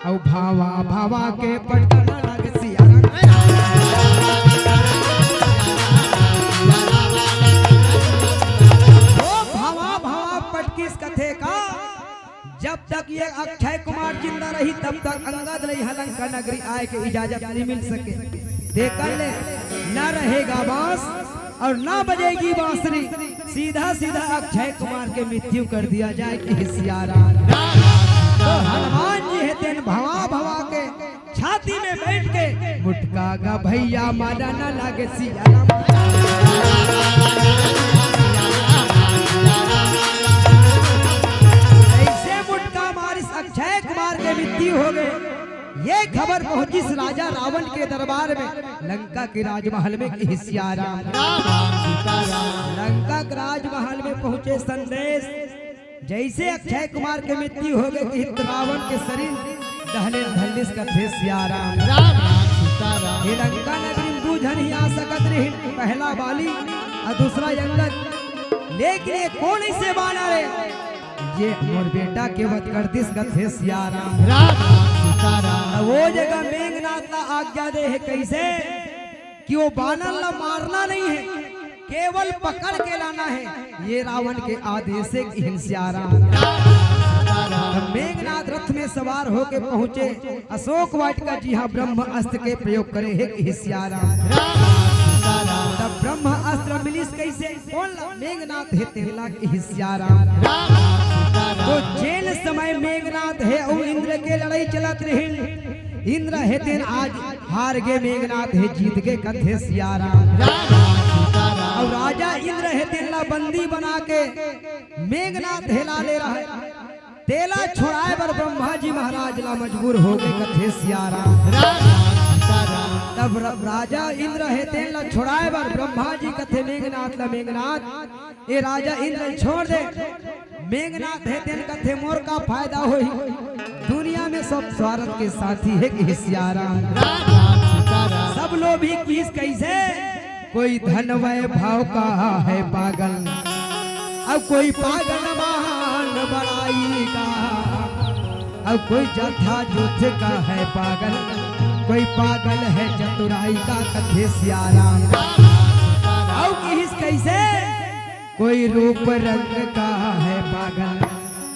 और भावा भावा के पटकना लगे सियारा। भावा भावा पटकिस कथे का जब तक ये अक्षय कुमार जिंदा रही तब तक अंगद रही लंका नगरी आए के इजाजत नहीं मिल सके। देकर ले न रहेगा बांस और न बजेगी बांसुरी। सीधा सीधा अक्षय कुमार के मृत्यु कर दिया जाए कि सियारा। हनुमान जी है तेन भवा भवा के छाती में बैठ के मुटका गा भैया मारा ना लागे सिया राम। ऐसे मुटका मारिस अक्षय कुमार के मृत्यु हो गए। ये खबर पहुंची राजा रावण के दरबार में, लंका के राजमहल में सिया राम। लंका के राजमहल में पहुंचे संदेश, जैसे अक्षय कुमार के मृत्यु हो गए कि रावण के शरीर दहने धल्लिस करते सिया राम। लंका नगरी बूझन ही आ सकत रही, पहला बाली और दूसरा अंगद, लेकिन ये कौन ऐसे बाना रे, ये मोर बेटा के वध कर दिस करते सिया राम। वो जगह मेघनाथ ला आज्ञा दे है कैसे कि वो बानर ला मारना नहीं है, केवल पकड़ के लाना है। ये रावण के आदेश से सिया राम। मेघनाथ रथ में सवार होके पहुंचे अशोक वाटिका, जी हाँ ब्रह्म अस्त्र के प्रयोग करे है सिया राम। तब ब्रह्म अस्त्र मिलिस कैसे, कौन मेघनाथ है तेला सिया राम। तो जेल समय मेघनाथ है और इंद्र के लड़ाई चलत रही, इंद्र है तेन आज हार गए, मेघनाथ है जीत गए कथे सिया राम। और राजा इंद्र है तेला बंदी बना के मेघनाथ हेला ले रहा है, तेला छोड़ाए पर ब्रह्मा जी महाराज ला मजबूर हो गए कथे सिया राम। तब राजा इंद्र है तेला छोड़ाए पर ब्रह्मा जी कथे मेघनाथ ला, मेघनाथ ये राजा इंद्र छोड़ दे, मेघनाथ है तेन कथे मोर का फायदा होई, दुनिया में सब स्वार्थ के साथी है कि सिया राम। सब लोग भी किस कैसे, कोई धन वै भाव का है पागल, अब कोई पागल महान बड़ाई का, अब कोई जथा युद्ध का है पागल, कोई पागल है चतुराई का कथे सिया राम। अब किस कैसे, कोई रूप रंग का है पागल,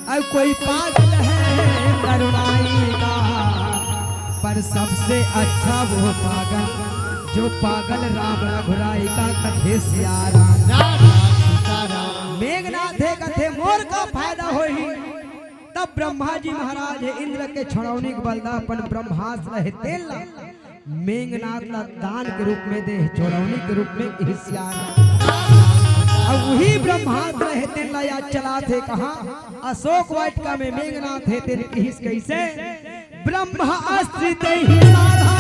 अब कोई पागल है करुणाई का, पर सबसे अच्छा वो पागल जो पागल राम रघुराई का कथे सिया राम। मेघनाथ है कथे मोर का फायदा होई, तब ब्रह्मा जी महाराज है इंद्र के छड़ौनी बलदा अपन ब्रह्मास्त्र है तेल मेघनाथ ला दान के रूप में दे, छड़ौनी के रूप में सिया राम। अब वही ब्रह्मास्त्र है तेल याद चला थे कहा अशोक वाटिका में, मेघनाथ है तेरे किस कैसे, ब्रह्मास्त्र ते ही साधा,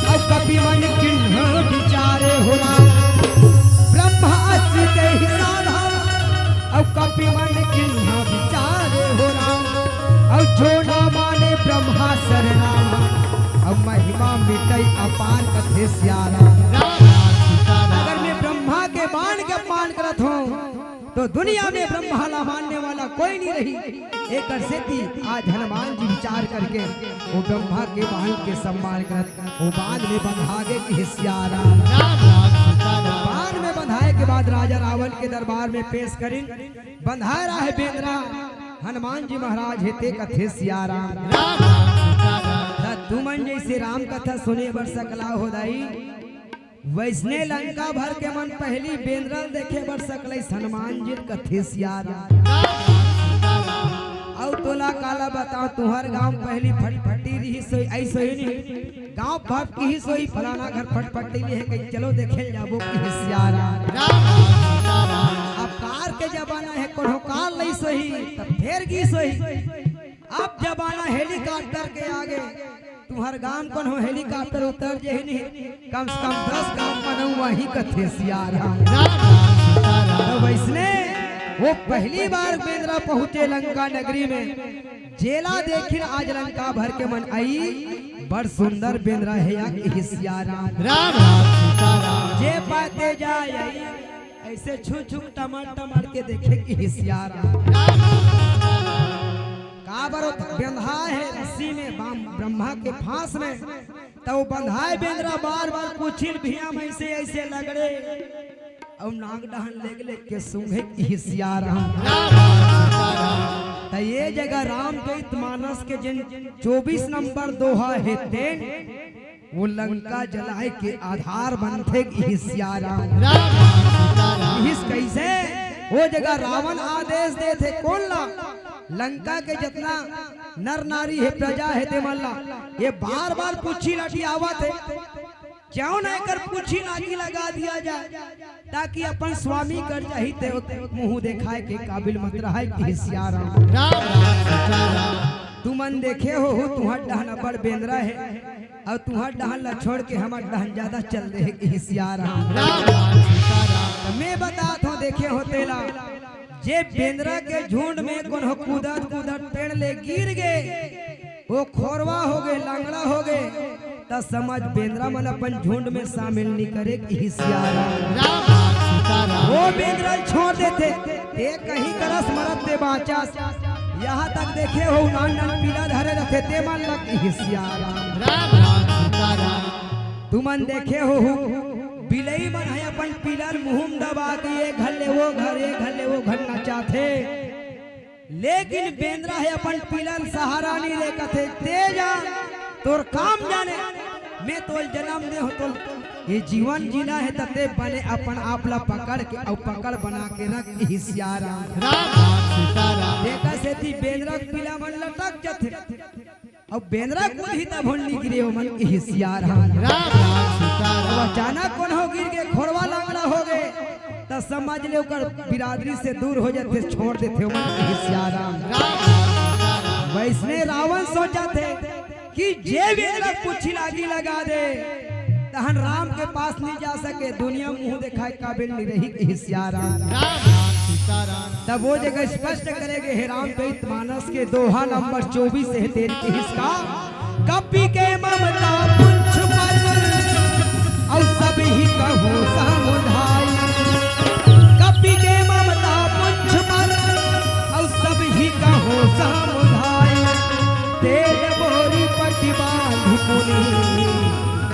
अब कपि मन किन्ह विचारे हो राम। ब्रह्मास्त्र ते ही साधा, अब कपि मन किन्ह विचारे हो राम। अब जो ना माने ब्रह्मा सरनाम, अब महिमा मिटई अपार कथे सिया राम। अगर मैं ब्रह्मा के मान के अपमान करत हूँ तो दुनिया में ब्रह्मा ला मानने वाला कोई नहीं रही। एक सेती आज हनुमान जी विचार करके वो ब्रह्मा के मान के सम्मान करत, वो बांध में बंधा गए कि सिया राम। बांध में बंधाए के बाद राजा रावण के दरबार में पेश करें, बंधा रहा है बेंद्रा, हनुमान जी महाराज हेते कथे सिया राम। तुमन जैसे राम कथा सुने बर सकला हो दाई, वैसने लंका भर के मन पहली बेंद्रल देखे बर सकले हनुमान जी कथे सिया राम। और तोला काला बताओ तुहर गांव पहली फटफटी रही सोई, ऐसे ही नहीं गांव भर की ही सोई, फलाना घर फटफटी है कहीं चलो देखे जाबो की सिया राम। अब कार के जमाना है कोनो कार लई सोई तब फेर की सोई, अब जमाना हेलीकॉप्टर के आगे, तुम्हार गांव कौन हो हेलीकॉप्टर उतर जे नहीं, कम से कम 10 गांव बनऊ वही कथे सिया राम। तो वैसने वो पहली बार बेंद्रा पहुंचे लंका नगरी में, जेला देखिन आज लंका भर के मन आई, बड़ सुंदर बेंद्रा है या सिया राम। जे पाते जाए ऐसे छू छू टमाटर के देखे कि सिया राम। काबर बंधा है रस्सी में ब्रह्मा के फांस में, तो बंधाए बेंद्रा बार बार पूछिल भिया में ऐसे ऐसे लगड़े, और नाग डहन लेग के सूंघे सिया राम। तो ये जगह रामचरित मानस के जिन 24 नंबर दोहा है तेन, वो लंका जलाए के आधार बनते सिया राम। इस कैसे वो जगह रावण आदेश दे थे कौन ला लंका के जितना नर नारी है प्रजा है ते मल्ला ये बार बार पूछी लाठी आवत है, क्यों नहीं कर पूछी लाठी लगा दिया जाए ताकि अपन स्वामी कर जाही ते मुंह दिखाए के काबिल मत रहा कि सियारा तू मन देखे हो तुहार डहन बड़ बेंद्रा है और तुहार डहन ला छोड़ के हमार डहन ज्यादा चल रहे कि सियारा मैं बात हो देखे हो तेला जे बेंद्रा के झुंड में कौन हो कूदत कूदत पेड़ ले गिर गए वो खोरवा हो गए लांगड़ा हो गए त समझ बेंद्रा मन अपन झुंड में शामिल नहीं करे कि सियारा वो बेंद्रा छोड़ देते ते कहीं करस मरत ते बाचा यहाँ तक देखे हो नान नान पीला धरे रखे ते मन लग कि सियारा तू मन देखे हो बिलई मन है अपन पिलर मुंह दबा के ये घर ले वो घर ना चाहते, लेकिन बेंद्रा है अपन पिलर सहारा नहीं लेकर थे तेजा तोर काम जाने मैं तो जन्म दे हो तो ये जीवन जीना है तते बने अपन आप ला पकड़ के और पकड़ बना के रख हिसियारा देखा से थी बेंद्रा पिला मन लटक जाते और बेंद्रा को ही तब होली गिरे हो मन की हिसियारा अचानक कौन हो गिर के खोरवा लांगड़ा हो गए तो समझ ले कर बिरादरी से दूर हो जाते छोड़ देते हो मन की हिसियारा। वैसने रावण सोचा थे कि जे बेंद्रा कुछ लागी लगा दे तहन राम के पास नहीं जा सके दुनिया मुंह दिखाए काबिल नहीं रही हिसियारा। तब वो जगह स्पष्ट करेंगे हे राम चरित मानस के दोहा नंबर 24 है तेरे के हिस्सा कपी के ममता पुंछ पर और सब ही कहो समुदाय कपी के ममता पुंछ पर और सब ही कहो समुदाय तेरे बोरी प्रतिभा धुपुनी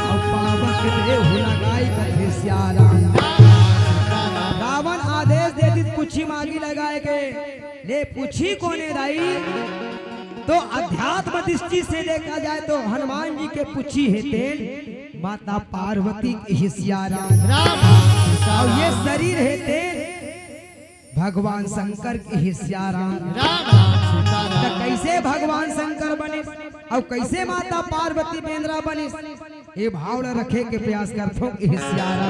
और पावक देहु लगाई कहे सियारा। रावण आदेश दे दी पूछी मांगी लगाए गए ले पूछी कोने राई तो अध्यात्म दृष्टि से देखा जाए तो हनुमान जी के पूछी है तेल माता पार्वती की हिसियारा और ये शरीर है तेल भगवान शंकर की हिसियारा। तो कैसे भगवान शंकर बने और कैसे माता पार्वती बेंद्रा बने ये भाव रखे के प्रयास करते हो हिसियारा।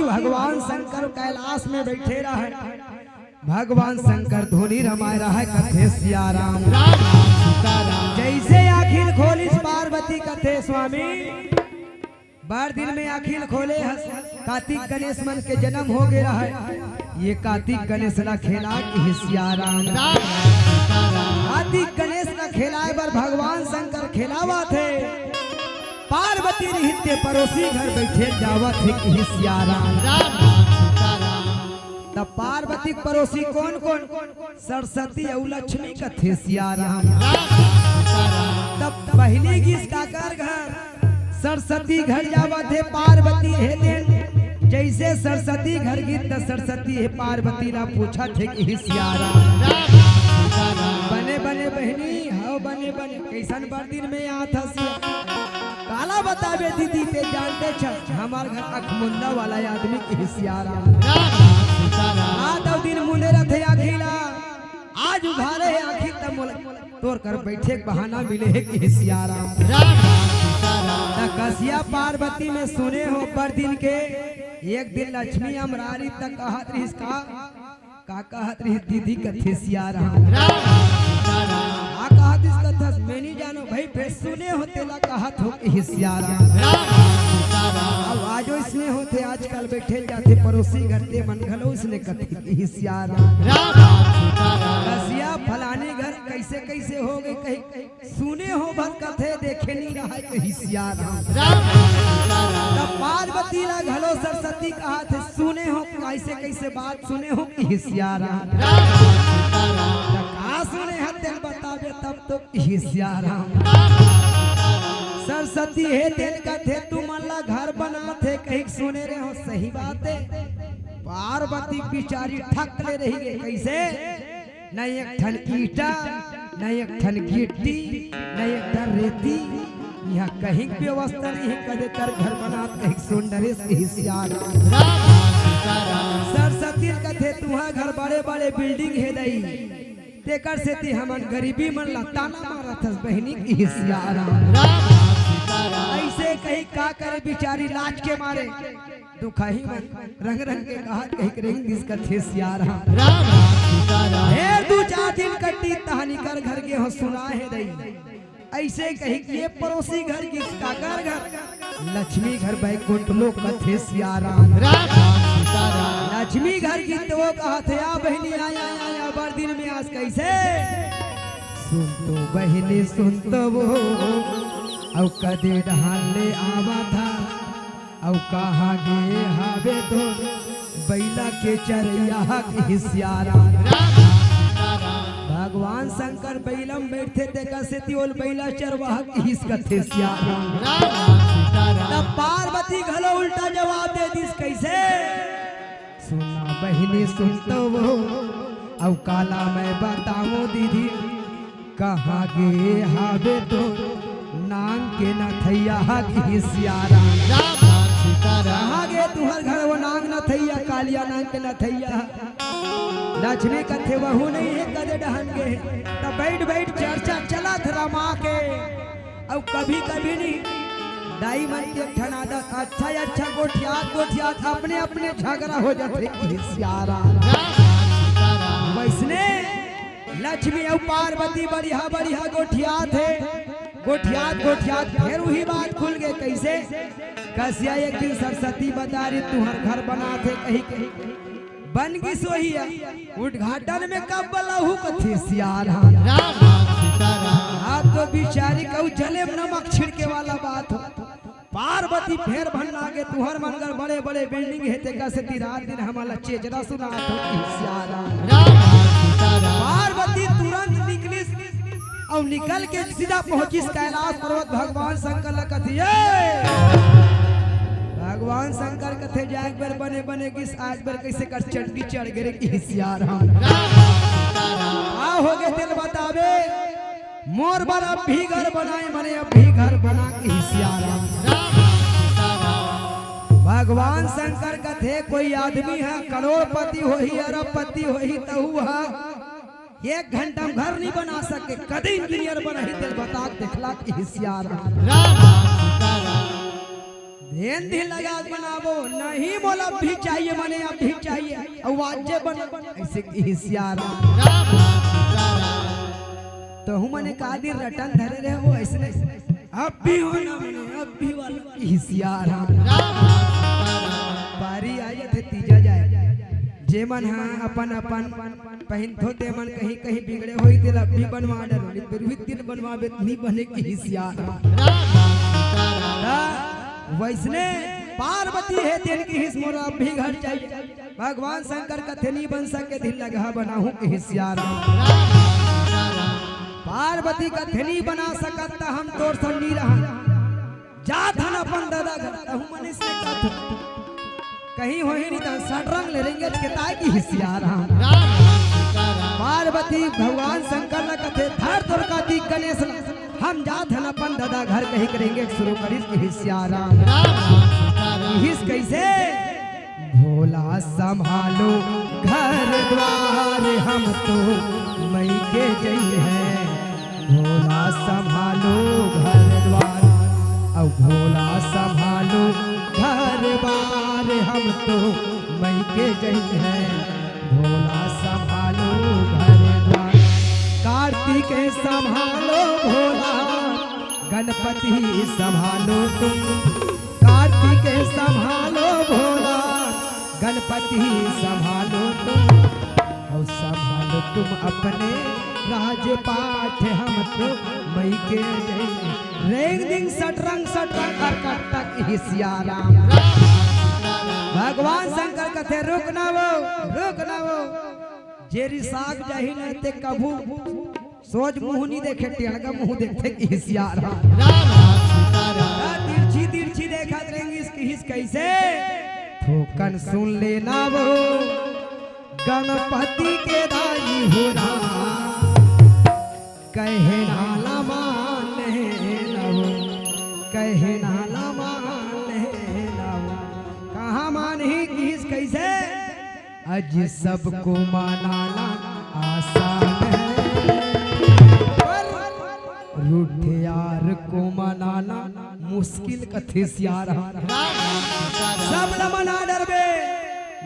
भगवान शंकर कैलाश में बैठे रहे भगवान शंकर धोनी रमाए रहा कथे सियाराम जैसे आखिर खोली पार्वती कथे स्वामी बार दिन में आखिर खोले कार्तिक गणेश मन के जन्म हो गया है ये कार्तिक गणेश ला खेला कि सियाराम कार्तिक गणेश का खेलाए पर भगवान शंकर खेलावा थे पार्वती रहते पड़ोसी घर बैठे जावत है कि सियाराम तब पार्वती पड़ोसी कौन कौन सरस्वती और लक्ष्मी का थे सियाराम तब पहली गीत का कर घर सरस्वती घर जावत है पार्वती है देन जैसे सरस्वती घर की त सरस्वती है पार्वती ला पूछा थे कि हिसियारा बने बने बहनी हाँ बने बने कैसन बार दिन में आता काला बतावे दीदी पे जानते छ हमार घर अखमुंदा वाला आदमी की हिसियारा दिन मुंडे रथे आखिला आज उधारे है आखिर तब तोर कर बैठे बहाना मिले है कि हिसियारा कसिया पार्वती में सुने हो पर दिन के एक दिन लक्ष्मी अमरारी तक कहत रही का कहत रही दीदी कथे सियारा कहत इस कथा मैं नहीं जानो भाई फिर सुने होते ला कहत हो कि हिसियारा अब आजो इसमें होते आजकल बैठे जाते पड़ोसी घर ते मन घलो उसने कथे कि हिसियारा कसिया फलाने घर कैसे कैसे हो गए कहीं सुने हो भर कथे देखे नहीं रहा कि हिसियारा तब पार्वती ला घलो सरस्वती कहा थे सुने हो कैसे कैसे बात सुने हो कि हिसियारा कहा सुने हते बतावे तब तो हिसियारा सरस्वती है तेल का थे तू मल्ला घर बना थे कहीं सुने रहे हो सही बात है पार्वती बिचारी ठक ले रही है कैसे न एक ठन ईटा न एक ठन गिट्टी न एक ठन रेती यहाँ कहीं व्यवस्था नहीं है कदे कर घर बना कहीं सुंदर हिसियारा सरस्वती कथे तुहा घर बड़े बड़े बिल्डिंग है दई तेकर से ती हमन गरीबी मन लताना मारत बहनी की हिसियारा ऐसे कहीं का करे बिचारी लाज के मारे दुखही मन रंग रंग के कहा कहीं रंग दिस का हिसियारा ढेर दू चार दिन कट्टी कहानी कर घर के हो सुना है दई ऐसे कहीं ये पड़ोसी घर की काकर घर लक्ष्मी घर बैकुंठ लोक कथे सियारा लक्ष्मी घर की तो वो कहा थे आ बहनी आया आया बार दिन में आज कैसे सुन तो बहनी सुन तो वो औ कदे ढाले आवा था औ कहा गे हावे तो बैला के चरैया के हिसियारा भगवान शंकर बैलम बैठे देखा से तियोल बैला चरवाह की हिस कथे सियारा तब पार्वती घलो उल्टा जवाब दे दिस कैसे सुना बहनी सुन तो वो औ काला मैं बताऊं दीदी कहाँ गे हावे तो नांग के नथैया की हिसियारा कहाँ गे तुम्हार घर वो नांग नथैया कालिया नांग के नथैया लक्ष्मी कथे वहू नहीं है कदे डहन के तब बैठ बैठ चर्चा चला था माँ के अब कभी कभी नहीं दाई मन के ठनादा अच्छा गोठियात अपने अपने झगड़ा हो जाते हिसियारा वैसने लक्ष्मी और पार्वती बढ़िया बढ़िया गोठियात है गोठियात फिर वही बात खुल गए कैसे कसिया एक दिन सरस्वती बता रही तू हर घर बना थे कहीं कहीं बन गई सोही उद्घाटन में कब बलहू कथे सियारा आप तो बिचारी कहू जले नमक छिड़के वाला बात हो पार्वती फेर भन लागे तुहर मनगर बड़े बड़े बिल्डिंग है तेका से रात दिन हमारा चेजरा सुना सियारा पार्वती तुरंत निकली और निकल के सीधा पहुंची कैलाश पर्वत भगवान शंकर कथी भगवान शंकर कथे जाए बार बने बने किस आज बार कैसे कर चंडी चढ़ गए की हिसियारा हो गए दिल बतावे मोर बार अब भी घर बनाए मने अब भी घर बना के हिसियारा भगवान शंकर कथे कोई आदमी है करोड़पति हो ही अरबपति हो ही तो हुआ 1 घंटा में घर नहीं बना सके कभी इंजीनियर बना ही दिल बता देखला की हिसियारा ध्यान दिल लगा बनावो नहीं बोला भी चाहिए मने अब भी चाहिए आवाजे बन ऐसे की हिसियारा तो हम मने कादिर रटन धरे रहे हो ऐसे अब भी होना मने अब भी वाला की हिसियारा बारी आए थे तीजा जाए जे मन हां अपन अपन पहिन धोते मन कहीं कहीं बिगड़े होई दिल अब भी बनवा डर फिर भी दिन बनवावे नहीं बने की हिसियारा वैसने पार्वती है तेल की हिस मोरा भी घर चाहिए भगवान शंकर कथे नहीं बन सके दिल लगा बनाऊं के हिसियारा पार्वती कथे नहीं बना सकता हम तोर सब नहीं रहा जात हन अपन दादा घर कहूं मनीष ने कहत कहीं होई नहीं तो सटरंग ले रेंगे के ताई की हिसियार हम पार्वती भगवान शंकर न कथे धर तोर का दी गणेश हम जात हन अपन दादा घर कहीं करेंगे शुरू करिस की हिसियार हिस कैसे भोला संभालो घर द्वार हम तो मई के जई है भोला संभालो घर द्वार अब भोला संभालो घर बार हम तो मई के जई है भोला संभालो घर द्वार कार्तिक संभालो भोला गणपति संभालो तुम कार्तिक संभालो भोला गणपति संभालो तुम और संभालो तुम अपने राजपाठ हम तो मई के रेंग दिन सटरंग कर तक हिसियाराम भगवान शंकर कथे रुक ना वो जेरी साग जाही न ते कभू सोच मुंह नहीं देखे टेढ़ा मुंह देखते हिसियाराम तिरछी देखा रहेंगे इसकी हिस कैसे ठोकन सुन लेना वो गणपति के दाई हो रहा कहे नाला मान लो कहे नाला मान लो कहाँ मान ही किस कैसे अज सबको मानाना आसान है रूठ यार को मनाना मुश्किल कथे सियारा सब न मना डरबे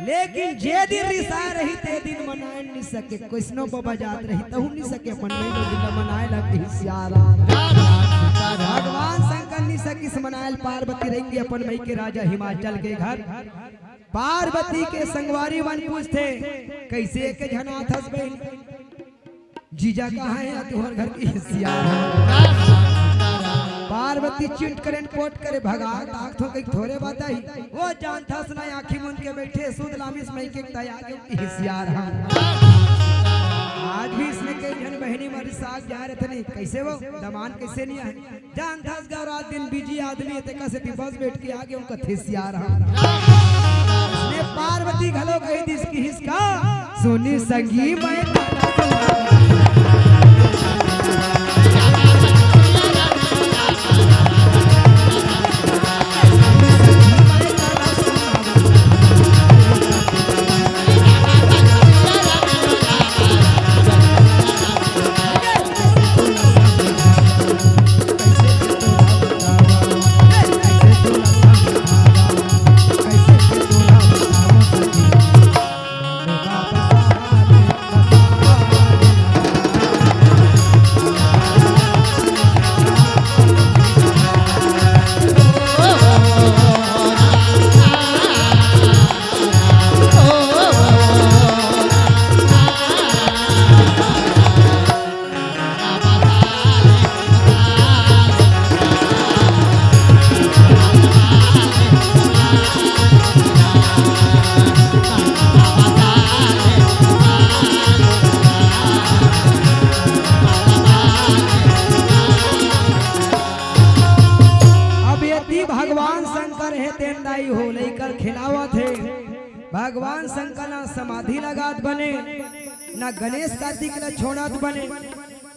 लेकिन जे दिन रिसा रही ते दिन मनाए नहीं सके कृष्णो बाबा जात रही तहु नहीं सके मनाए दिन मनाए लगे सियारा भगवान शंकर नहीं सकिस मनाए पार्वती रहेंगे अपन मई के राजा हिमाचल के घर पार्वती के संगवारी वन पूछते कैसे के जनाथ हसबे जीजा कहाँ है तुम्हारे घर की सियारा पार्वती चिंट करे पोट करे भगा ताक थो कई थोड़े बताई वो जानता सुना आंखी मुन के बैठे सुध लामिस मई के तया के हिसियार हां आज भी इसने कई जन बहनी मारी साग जा रहे थे नहीं कैसे वो दमान कैसे नहीं आए जानता गा रात दिन बिजी आदमी ते कैसे बस बैठ के आगे उनका हिसियार हां इसने पार्वती घलो कही दिस की हिसका सुनी संगी मैं भगवान शंकर ना समाधि लगात बने ना गणेश कार्तिक ना छोड़ात बने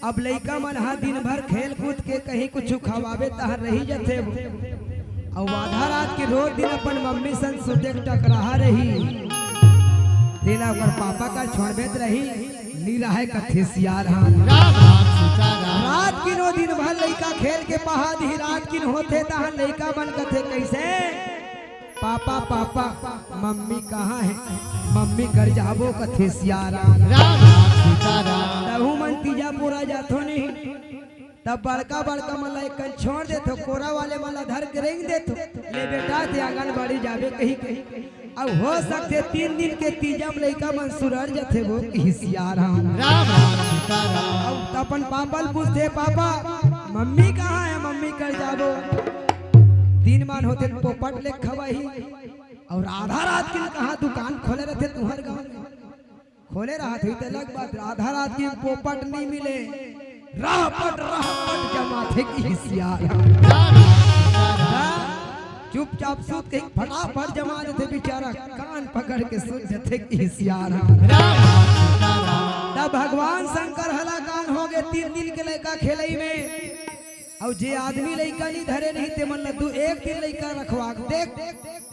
अब लइका मन हा दिन भर खेल कूद के कहीं कुछ खवावे तह रही जथे और आधा रात के रोज दिन अपन मम्मी सन सुदेख टकराहा रही तेला ओकर पापा का छोड़बेत रही नी रहे कथे सियार हां रात की नो दिन भर लइका खेल के पहाड़ी रात की होते तह लइका बन कथे कैसे पापा पापा मम्मी कहाँ है मम्मी कर जाबो कथे सियारा तहु मन तीजा पूरा जाथो नहीं तब बड़का बड़का मला एक छोड़ दे तो कोरा वाले मला धर के रेंग दे तो ले बेटा ते आंगनबाड़ी जाबे कहीं कहीं अब हो सकते 3 दिन के तीजम लइका मन सुरर जथे वो हिसियारा अब अपन पापा पूछते पापा मम्मी कहाँ है मम्मी कर जाबो दिन मान होते पोपट ले खवाही और आधा रात के कहा दुकान खोले रहते तुम्हारे गांव में खोले रहा थे तलक बात आधा रात की पोपट नहीं मिले राह पट जमा थे की हिसियार चुपचाप सूत के फटाफट जमा देते बेचारा कान पकड़ के सूत देते कि सियारा। तब भगवान शंकर हला कान हो गए 3 दिन के लड़का खेलई में और जे आदमी लड़का नहीं धरे नहीं ते मन दू 1 दिन लड़का रखवा देख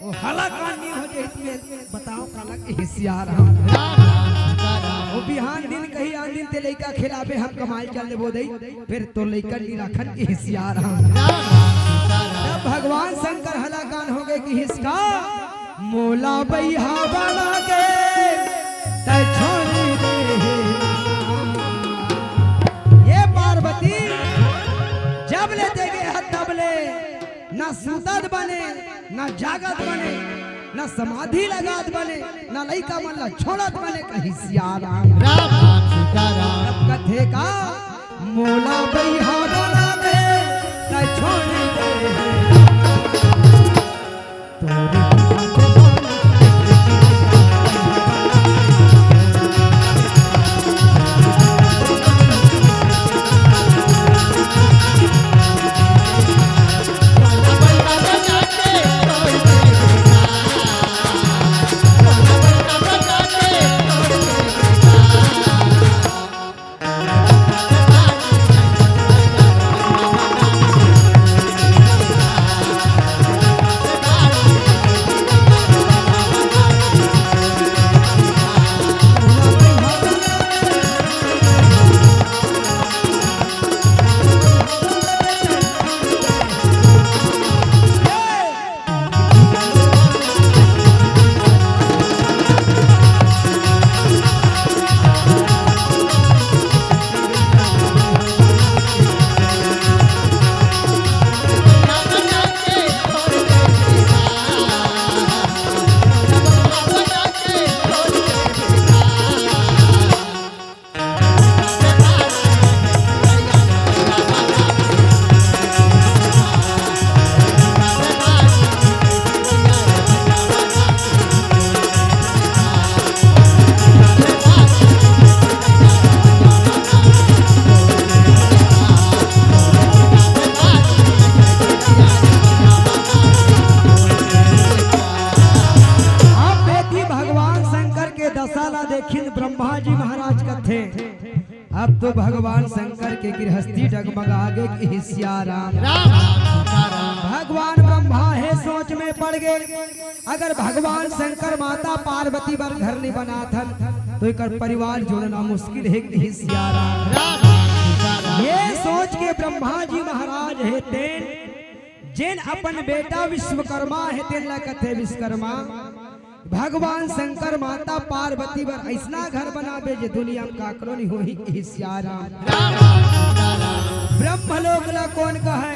वो हला कान नहीं हो जाए बताओ काला कि सियारा। वो बिहान दिन कही आन दिन ते लड़का खिलावे हम कमाई चल देबो दई फिर तो लड़का नहीं रखन कि सियारा। तब भगवान शंकर हला कान हो गए कि हिसका मोला बैहा बना के तै छोड़ दे। ये पार्वती जब ले देगे तब ले ना सुतत बने ना जागत बने ना समाधि लगात बने ना लइका मन ला छोड़त बने कहीं सियारा। तब कथे का मोला बैहा बना दे तै छोड़ दे। ब्रह्मा जी महाराज का थे। अब तो भगवान शंकर के गृहस्थी डगमगा गए कि सियाराम। भगवान ब्रह्मा है सोच में पड़ गए अगर भगवान शंकर माता पार्वती पर घर नहीं बना था तो एक परिवार जोड़ना मुश्किल है कि सियाराम। ये सोच के ब्रह्मा जी महाराज है तेन जिन अपन बेटा विश्वकर्मा है तेन ला कथे विश्वकर्मा भगवान शंकर माता पार्वती पर ऐसा घर बनाबे जे दुनिया में काकरो नहीं होही कि सियाराम। ब्रह्मलोक ला कौन का है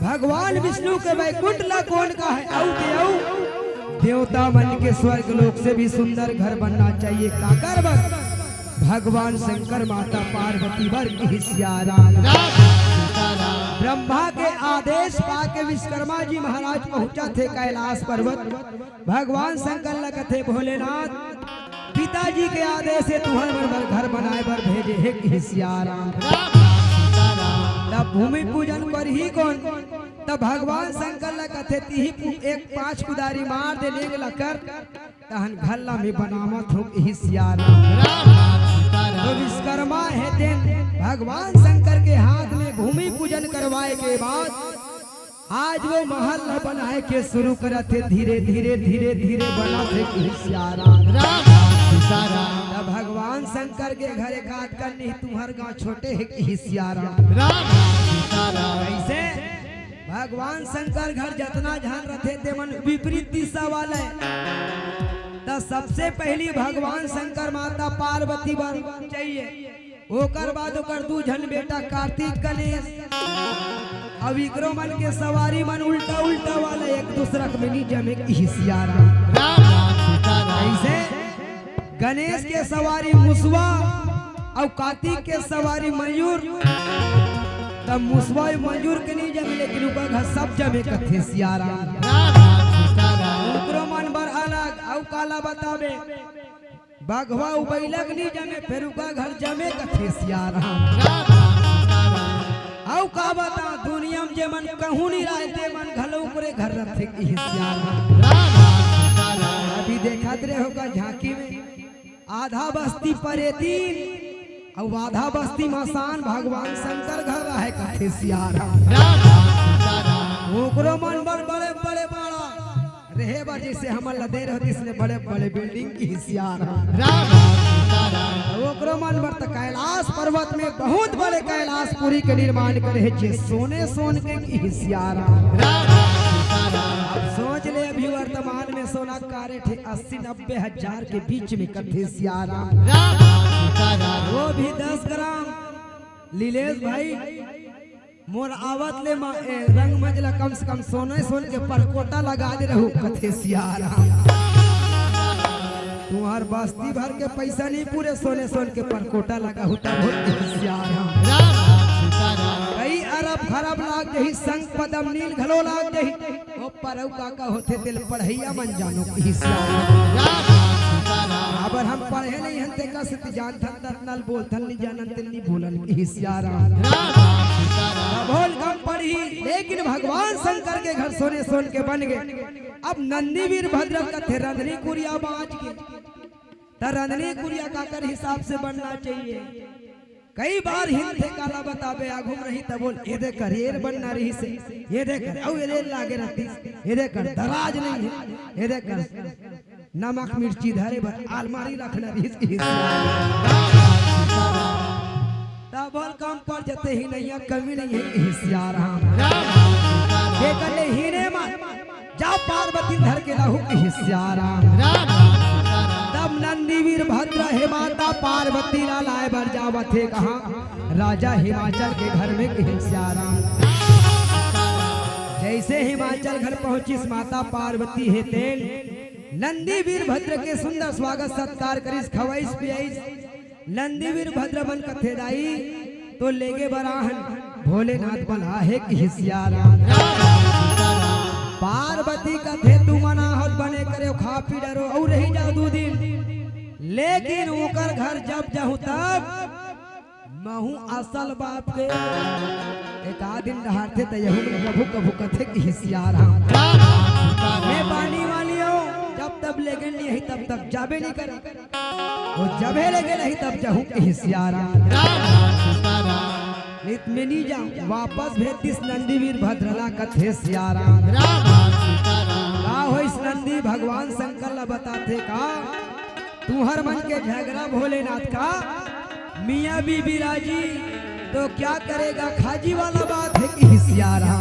भगवान विष्णु के वैकुंठ ला कौन का है औ के औ देवता मन के स्वर्ग लोक से भी सुंदर घर बनना चाहिए काकर बर भगवान शंकर माता पार्वती बर की सियाराम। ब्रह्मा के आदेश पाके विश्वकर्मा जी महाराज पहुंचा थे कैलाश पर्वत। भगवान शंकर लगे थे भोलेनाथ पिताजी के आदेश से तुम्हारे घर बनाए पर भेजे है कि सियाराम। तब भूमि पूजन पर ही कौन तब भगवान शंकर लगे थे ती एक 5 कुदारी मार दे लेंगे लकर तहन घल्ला में बनावत हो कि सियाराम। तो विश्वकर्मा है दिन भगवान शंकर के हाथ में भूमि पूजन करवाए के बाद आज वो महल बनाए के शुरू करे थे धीरे धीरे धीरे धीरे बना थे कि सियाराम। भगवान शंकर के घर एक आध कर नहीं तुम्हारे गाँव छोटे है कि सियाराम। ऐसे भगवान शंकर घर जितना ध्यान रखे थे मन विपरीत दिशा वाले तो सबसे पहली भगवान शंकर माता पार्वती बर चाहिए ओकर बाद ओकर 2 जन बेटा कार्तिक गणेश अब इकरो मन के सवारी मन उल्टा उल्टा वाला एक दूसरा में नहीं जमे कि सियाराम। ऐसे गणेश के सवारी मुसवा और कार्तिक के सवारी मयूर तब मुसवा मयूर के नहीं जमे लेकिन ऊपर सब जमे कथे सियाराम। उकरो मन बर अलग और काला बतावे बाघवा उबैलक नहीं जमे फिर उका घर जमे कथे सियाराम। औ का बता दुनिया में जे मन कहूं नहीं रहते मन घलो करे घर रखे की हिस्सार अभी देखत रहे होगा झांकी में आधा बस्ती परेतीन और आधा बस्ती मसान भगवान शंकर घर रहे कथे सियारा ओकरो मन बड़ बड़े बड़े बड़ा रहे बा जैसे हमर लदे रहती इसने बड़े बड़े बिल्डिंग की हिस्सारा ओकरो मन बड़ त कैलाश पर्वत में बहुत बड़े कैलाशपुरी के निर्माण करे है जे सोने सोन के की हिस्सारा अब सोच ले अभी वर्तमान में सोना का रेट है 80-90 हजार के बीच में कथे सियारा वो भी 10 ग्राम लीलेश भाई मोर आवत ले रंग मंजला कम से कम सोने सोन के परकोटा लगा दे रहू कथे सियारा तुम्हार बस्ती भर के पैसा नहीं पूरे सोने सोन के परकोटा लगा होता बहुत सियारा कई अरब खरब लाग जही संग पदम नील घलो लाग जही ओ परौ काका होते दिल पढ़ैया मन जानो की सियारा अबर हम पढ़े नहीं हंते का सित जान थन नल बोल थन नहीं जानन तिल नहीं बोलन की सियारा बोल कम पढ़ी लेकिन भगवान शंकर के घर सोने सोन के बन गए अब नंदी वीरभद्र कथे रंधनी कुरिया बाज के त रंधनी कुरिया का कर हिसाब से बनना चाहिए कई बार हिंदे काला बताबे आ घूम रही तब बोल ये दे करियर बनना रही से ये दे कर औ ये लागे रहती ये दे कर दराज नहीं है ये दे कर नमक मिर्ची धरे भर अलमारी रखना रही इसकी तब बोल कम पड़ जाते ही नहीं है कमी नहीं है हिस्सारा ये करले हीने मान जा पार्वती धर के रहू की हिस्सारा तब नंदी वीरभद्र हे माता पार्वती ला लाए बर जावत है कहा राजा हिमाचल के घर में हिस्सारा जैसे हिमाचल घर पहुंची माता पार्वती है तेल नंदी वीरभद्र के सुंदर स्वागत सत्कार करिस खवाइस पियाइस नंदी वीरभद्र बन कथे दाई तो लेगे बराहन भोलेनाथ बना है कि हिस्सारा पार्वती कथे तू मना होत बने करे खा पी डरो और रही जा 2 दिन लेकिन ओकर घर जब जाहू तब महू असल बाप के एक दिन डहारते त यहू प्रभु कभू कथे की हिस्सारा मैं पानी वाली हो जब तब लेगे नहीं तब तक जाबे नहीं करे वो जबे लेगे नहीं तब जाहू की हिस्सारा नित में नहीं जाऊं वापस भेज नंदी वीरभद्र कथे सियारा का हो इस नंदी भगवान शंकर ला बताते का तू हर मन के झगड़ा भोलेनाथ का मियाँ बीबी राजी तो क्या करेगा खाजी वाला बात है कि हिस्सारा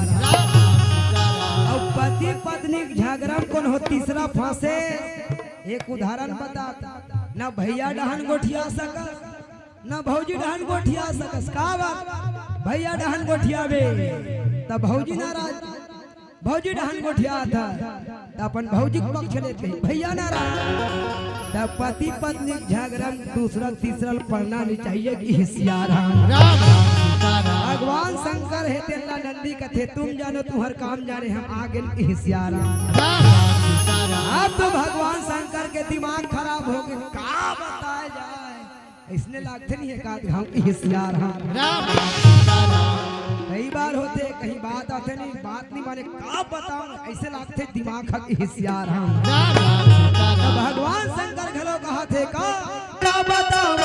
और पति पत्नी झगड़ा कौन हो तीसरा फांसे एक उदाहरण बता न भैया डहन गोठिया सका न भौजी डहन गोठिया सकस का बात भैया डहन गोठियावे तब भौजी नाराज भौजी डहन गोठिया था अपन भौजी के पक्ष लेते भैया नाराज तब पति पत्नी झगड़ा दूसरा तीसरा पढ़ना नहीं चाहिए कि हिस्सारा भगवान शंकर है तेरा नंदी कथे तुम जानो तुम्हार काम जाने हम आगे की हिस्सारा अब तो भगवान शंकर के दिमाग खराब हो गए का बताया जाए इसने लागते नहीं है गाँव की हिस्सारा कई बार होते कहीं बात आते नहीं बात नहीं माने का बताऊं ऐसे लागते दिमाग की हिस्सारा भगवान शंकर घलो कहा थे का बताओ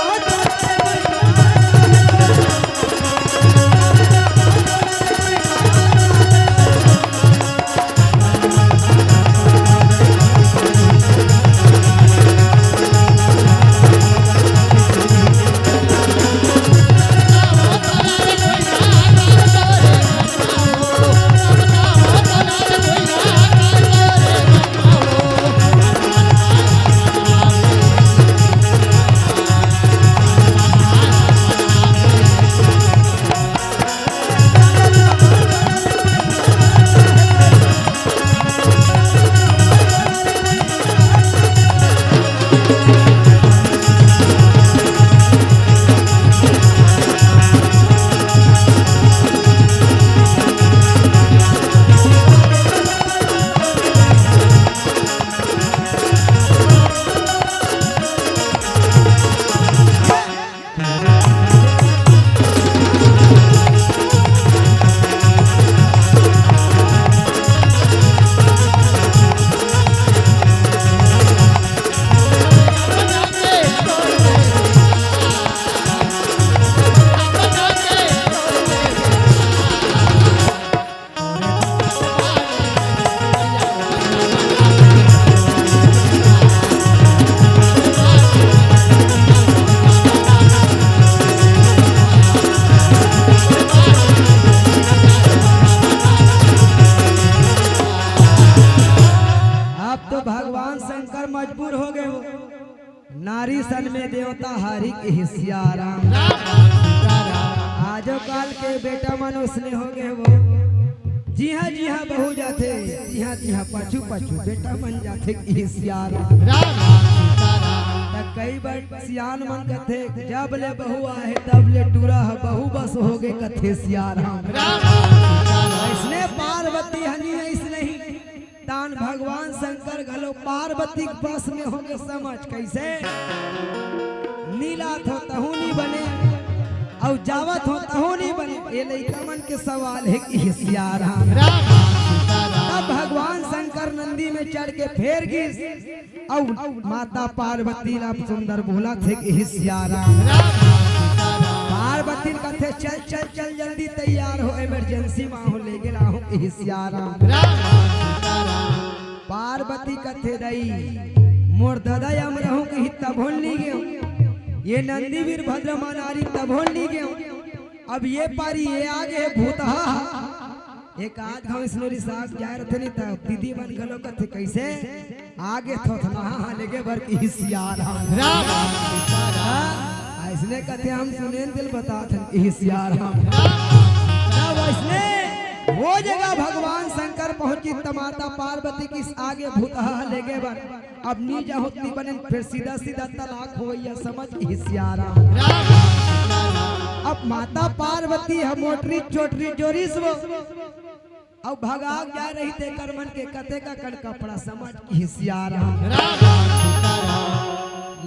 तो भगवान शंकर मजबूर हो गए वो नारी सन में देवता हारी के हिस्याराम। आजो काल के बेटा मनुष्य हो गए वो जी हाँ बहु जाते जी हाँ पछू बेटा मन जाते हिस्याराम। कई बार सियान मन कथे जब ले बहु आए तब ले टूरा बहु बस हो गए कथे सियाराम। इसने पार्वती हनी ऐसे नहीं तान भगवान शंकर घलो पार्वती बस में हो गए समझ कैसे नीला थो तहु नहीं बने और जावत हो तहु नहीं बने। ये लइका मन के सवाल है कि सियाराम। तब भगवान शंकर नंदी में चढ़ के फेर गिर और माता पार्वती ला सुंदर बोला थे कि सियाराम। पार्वती कहते चल जल्दी तैयार हो इमरजेंसी में हो ले गेला हो कि सियाराम। पार्वती कहते दई मोर दादा हम रहूं कि तभोल ली गयो ये नंदी वीर भद्र मनारी तभोल ली गयो। अब ये पारी ये आगे भूतहा एक आध गांव इसनोरी साग जाय रहते नहीं था दीदी बन गलो कथे कैसे आगे थोथना लेके भर की सियाराम। इसने कहते हम सुने दिल बताते सियाराम। इसने वो जगह भगवान शंकर पहुंची तमाता पार्वती की आगे भूतहा लेके बर अब नीजा होती बने फिर सीधा तलाक हो या समझ की सियाराम। अब माता पार्वती हम मोटरी चोटरी जोरीस वो अब भगाग जा रही थे करमन के कते का कण कपड़ा समझ की सियाराम।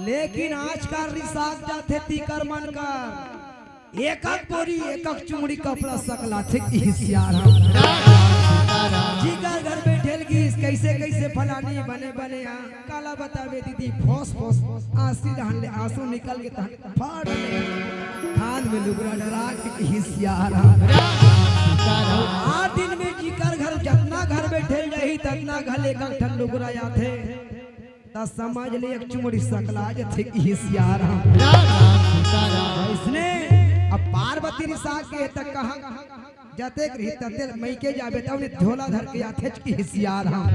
लेकिन आज का रिसाक जाते थी करमन का एक बोरी एक चुमड़ी कपड़ा सकला थे की सियाराम। जीगर घर में ढेल गई कैसे फलानी बने काला बतावे दीदी फोस आंसू निकल के फाड़ खान में लुगरा डरा के सियाराम। 8 दिन में जीकर घर जितना घर में ढेल रही ततना घर एक ठन लुगरा आते त समझ ले एक चुमड़ी सकला थे की सियाराम। इसने अब पार्वती रिसा के तक कहा जाते रही तते मई के जाबे तब ने झोला धर के आथे की सियाराम।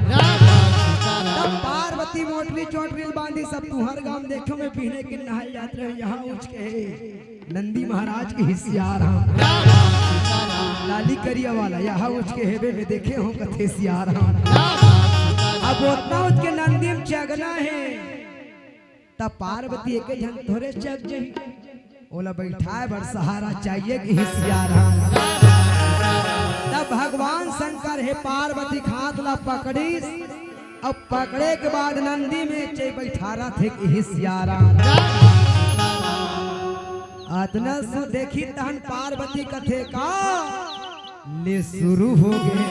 तब पार्वती मोटरी चोटरी बांधी सब तुहर गांव देखो में पीने के नहाए जात रहे यहाँ उठ के नंदी महाराज की सियाराम। लाली करिया वाला यहाँ उठ के हेबे में देखे हो कथे सियाराम। अब उतना उठ के नंदी में चगना है तब पार्वती एक जन थोड़े चग जाई ओला बैठाए बर सहारा चाहिए कि सियाराम। तब भगवान शंकर है पार्वती हाथ ला पकड़ी अब पकड़े के बाद नंदी में चे बैठारा थे कि सियाराम। अतना सु देखी तहन पार्वती कथे का ले शुरू हो गए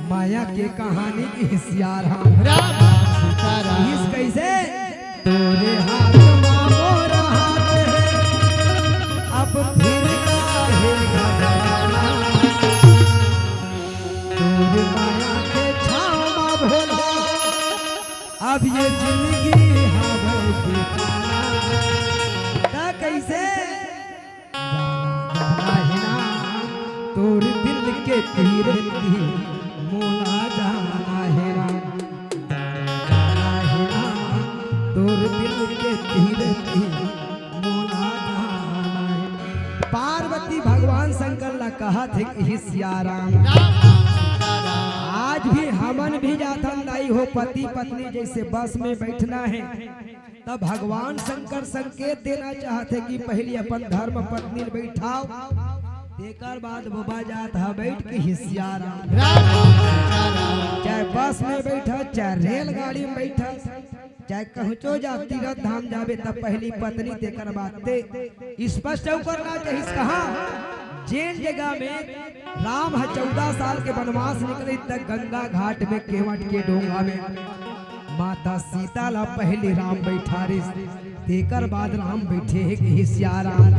माया के कहानी की सियाराम। इस कैसे तोरे हाथ मोरा हाथ है अब फिर काहे घबराना तोरे माया के छामा भोला अब ये जिंदगी हवा बिताना कैसे जाना तोर दिल के तीर मोला जाना है तोर दिल के तीर मोला जाना है। पार्वती भगवान शंकर ला कहा थे कि सियाराम। आज भी हमन भी जाथन लाई हो पति पत्नी जैसे बस में बैठना है तब भगवान शंकर संकेत देना चाहते कि पहले अपन धर्म पत्नी बैठाओ देकर बाद बाबा जात है बैठ के हिस्याराम। चाहे बस में बैठा चाहे रेलगाड़ी में बैठा चाहे कहचो जा तीरथ धाम जावे तब पहली पत्नी देकर बाते स्पष्ट करना चाहिए। कहा जैन जगह में राम 14 साल के वनवास निकले तक गंगा घाट में केवट के डोंगा में माता सीता ला पहले राम बैठारे देकर बाद राम बैठे है सियाराम।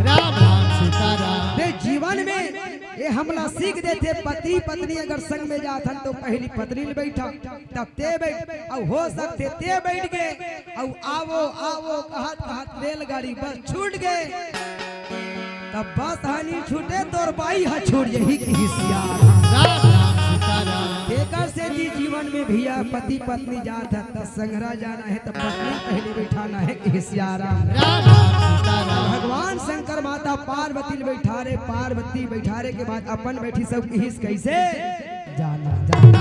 जीवन में ये हमला सीख देते पति पत्नी अगर संग में जाथन तो पहली पत्नी ने बैठा तब ते बैठ और हो सकते ते बैठ गए और आवो आवो कहत रेलगाड़ी बस छूट गए तब बस हानि छूटे तोर बाई हा छोड़ यही की सियाराम। देकर से यदि जीवन में भैया पति पत्नी जात है तो संघरा जाना है तो पत्नी पहले बैठाना है हिसियारा। भगवान शंकर माता पार्वती बैठा रे, पार्वती बैठा रे के बाद अपन बैठी सब हिस कैसे जाना जाना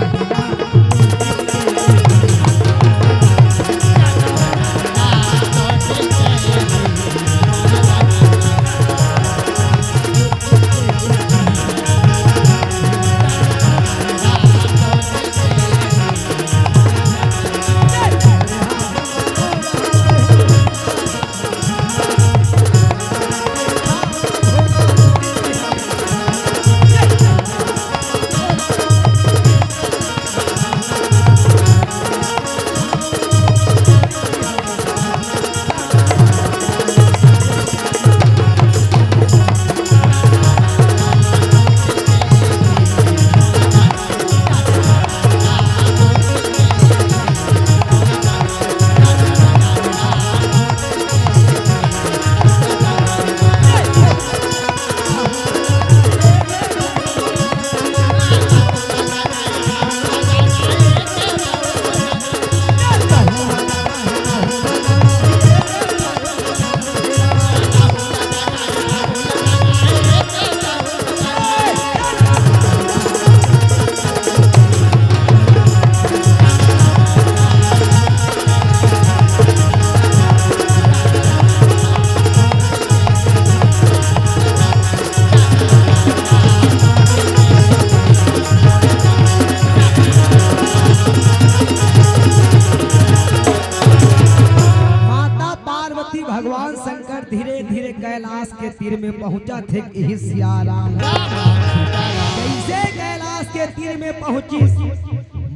कैलाश के तीर में पहुंचा थे हिसियाराम। कैसे कैलाश के तीर में पहुंची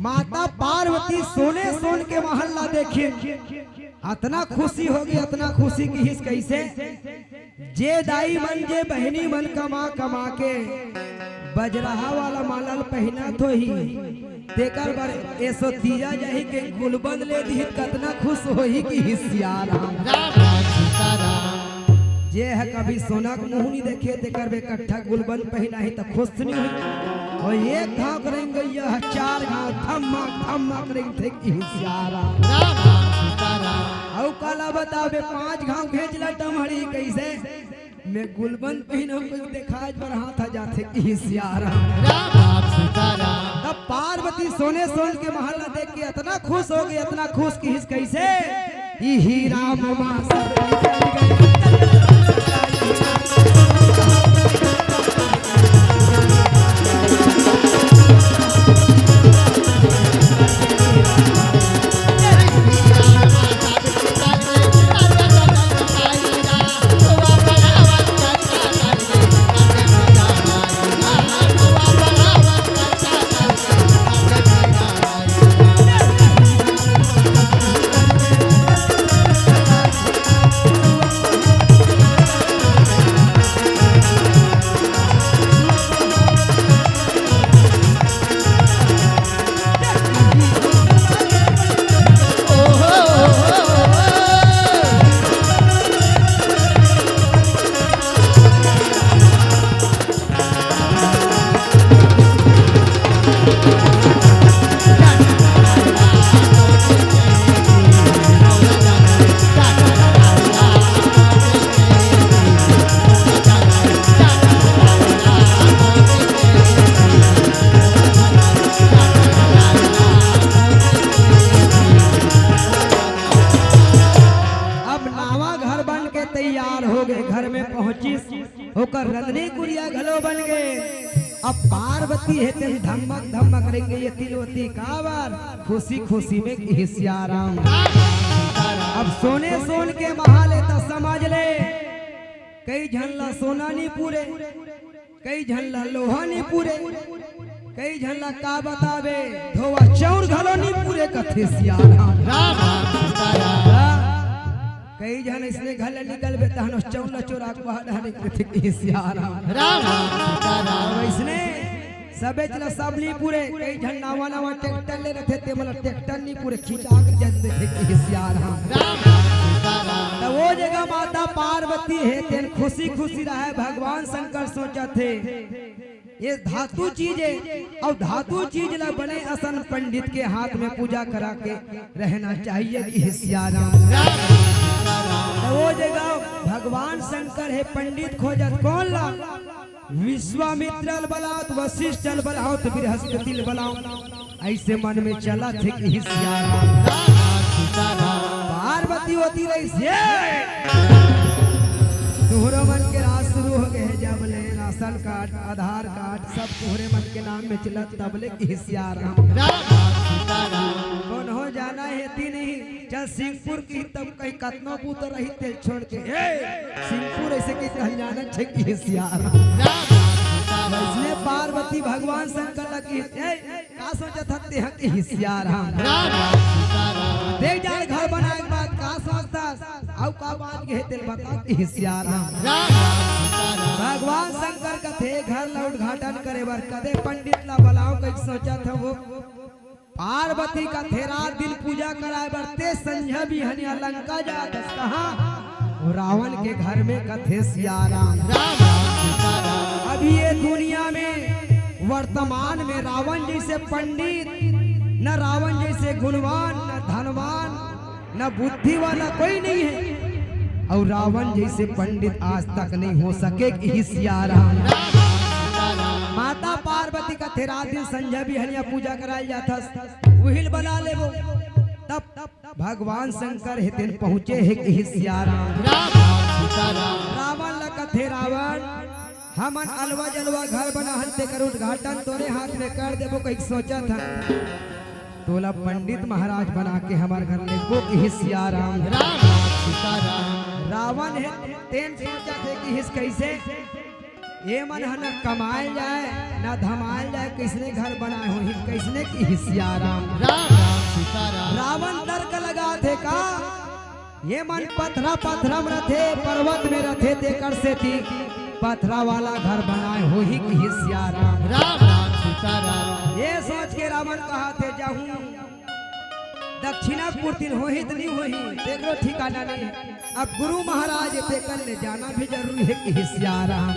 माता पार्वती सोने सोन के महल्ला देखी, इतना खुशी होगी, इतना खुशी की हिस कैसे जे दाई मन जे बहनी मन कमा कमा के बजरहा वाला मालल पहना तो ही तेकर बर ऐसो तीजा जही के गुलबंद ले दी, कितना खुश होही की हिसियाराम। जे है कभी सोना को मुंह नहीं देखे तेकर बे इकट्ठा गुलबंद पहना ही तो खुश नहीं हुई, और एक घाव करेंगे यह चार घाव थम्मा थम्मा करेंगे हिसियाराम। औ काला बतावे 5 घाव भेजला टमहड़ी कैसे मैं गुलबंद पहनो कुछ दिखाज पर हाथ आ जाते हिसियाराम। तब पार्वती सोने सोन के महल्ला देख के इतना खुश हो गई, इतना खुश की हिस कैसे ही राम मां सब निकल गए। होकर रंधनी गुड़िया घलो बन गए। अब पार्वती है तेरी धमक धमक करेंगे ये तिलवती का बार खुशी खुशी में हिसियाराम। अब सोने सोन के महाले तो समझ ले, कई झल्ला सोना नहीं पूरे, कई झल्ला लोहा नहीं पूरे, कई झल्ला का बतावे धोवा चौर घलो नहीं पूरे कथे सियाराम। कई जन इसने घर निकल बेतहन चौला चोरा को हड़े कथे सियाराम। इसने सबे चला सबली पूरे, कई झन नावा नावा ट्रैक्टर ले रहे थे मतलब ट्रैक्टर नहीं पूरे खींचा के जन देखे सियाराम। तो वो जगह माता पार्वती है तेन खुशी खुशी रहे। भगवान शंकर सोचा थे ये धातु चीज है और धातु चीज ला बने असन पंडित के हाथ में पूजा करा के रहना चाहिए कि सियाराम। तो वो जगह भगवान शंकर है पंडित खोजत कौन ला विश्वामित्र बलाओ वशिष्ठ बलाओ बृहस्पति बलाओ ऐसे मन में चला थे कि सियाराम। पार्वती होती रही तुहरा मन के राज शुरू हो गए जब ले राशन कार्ड आधार कार्ड सब तुहरे मन के नाम में चला तबले की सियाराम। कौन हो जाना है तीन ही चल सिंहपुर की तब कहीं कतनो पुत्र रही तेल छोड़ के सिंहपुर ऐसे की कहीं जाना चाहिए सियाराम। इसलिए पार्वती भगवान शंकर लगी का सोचा था ते की सियाराम। देख जाए घर बनाए बाद का सोचता अब का बात के तेल बता की सियाराम। भगवान शंकर का थे घर ला उद्घाटन करे बार कदे पंडित ला बुलाओ कहीं सोचा था वो पार्वती का थे रात दिन पूजा कराए बरते संध्या भी हनिया लंका जा कहा रावण के घर में कथे सियाराम। अभी ये दुनिया में वर्तमान में रावण जैसे पंडित न रावण जैसे गुणवान न धनवान न बुद्धि वाला कोई नहीं है और रावण जैसे पंडित आज तक नहीं हो सके कि सियाराम। माता पार्वती का थे रात दिन संध्या भी हनिया पूजा कराई जाता वही बना ले वो तब भगवान शंकर दिन पहुँचे है कि सियाराम। रावण लगा थे रावण हमन अलवा जलवा घर बना हंते कर उद्घाटन तोरे हाथ में कर देबो कहीं सोचा था तोला पंडित महाराज बना के हमारे घर ले वो कि सियाराम। रावण है तेन सोचा थे कि हिस कैसे ये मन है न कमाए जाए न धमाए जाए किसने घर बनाए हो ही किसने की सियाराम। रावण तर्क लगा थे का ये मन पथरा पथरा में रथे पर्वत में रथे देकर से थी पथरा वाला घर बनाए हो ही कि सियाराम। ये सोच के रावण कहा थे जाऊं दक्षिणापूर्ति हो ही तो नहीं हो ही देख लो ठिकाना नहीं है अब गुरु महाराज तेकर ले जाना भी जरूरी है कि सियाराम।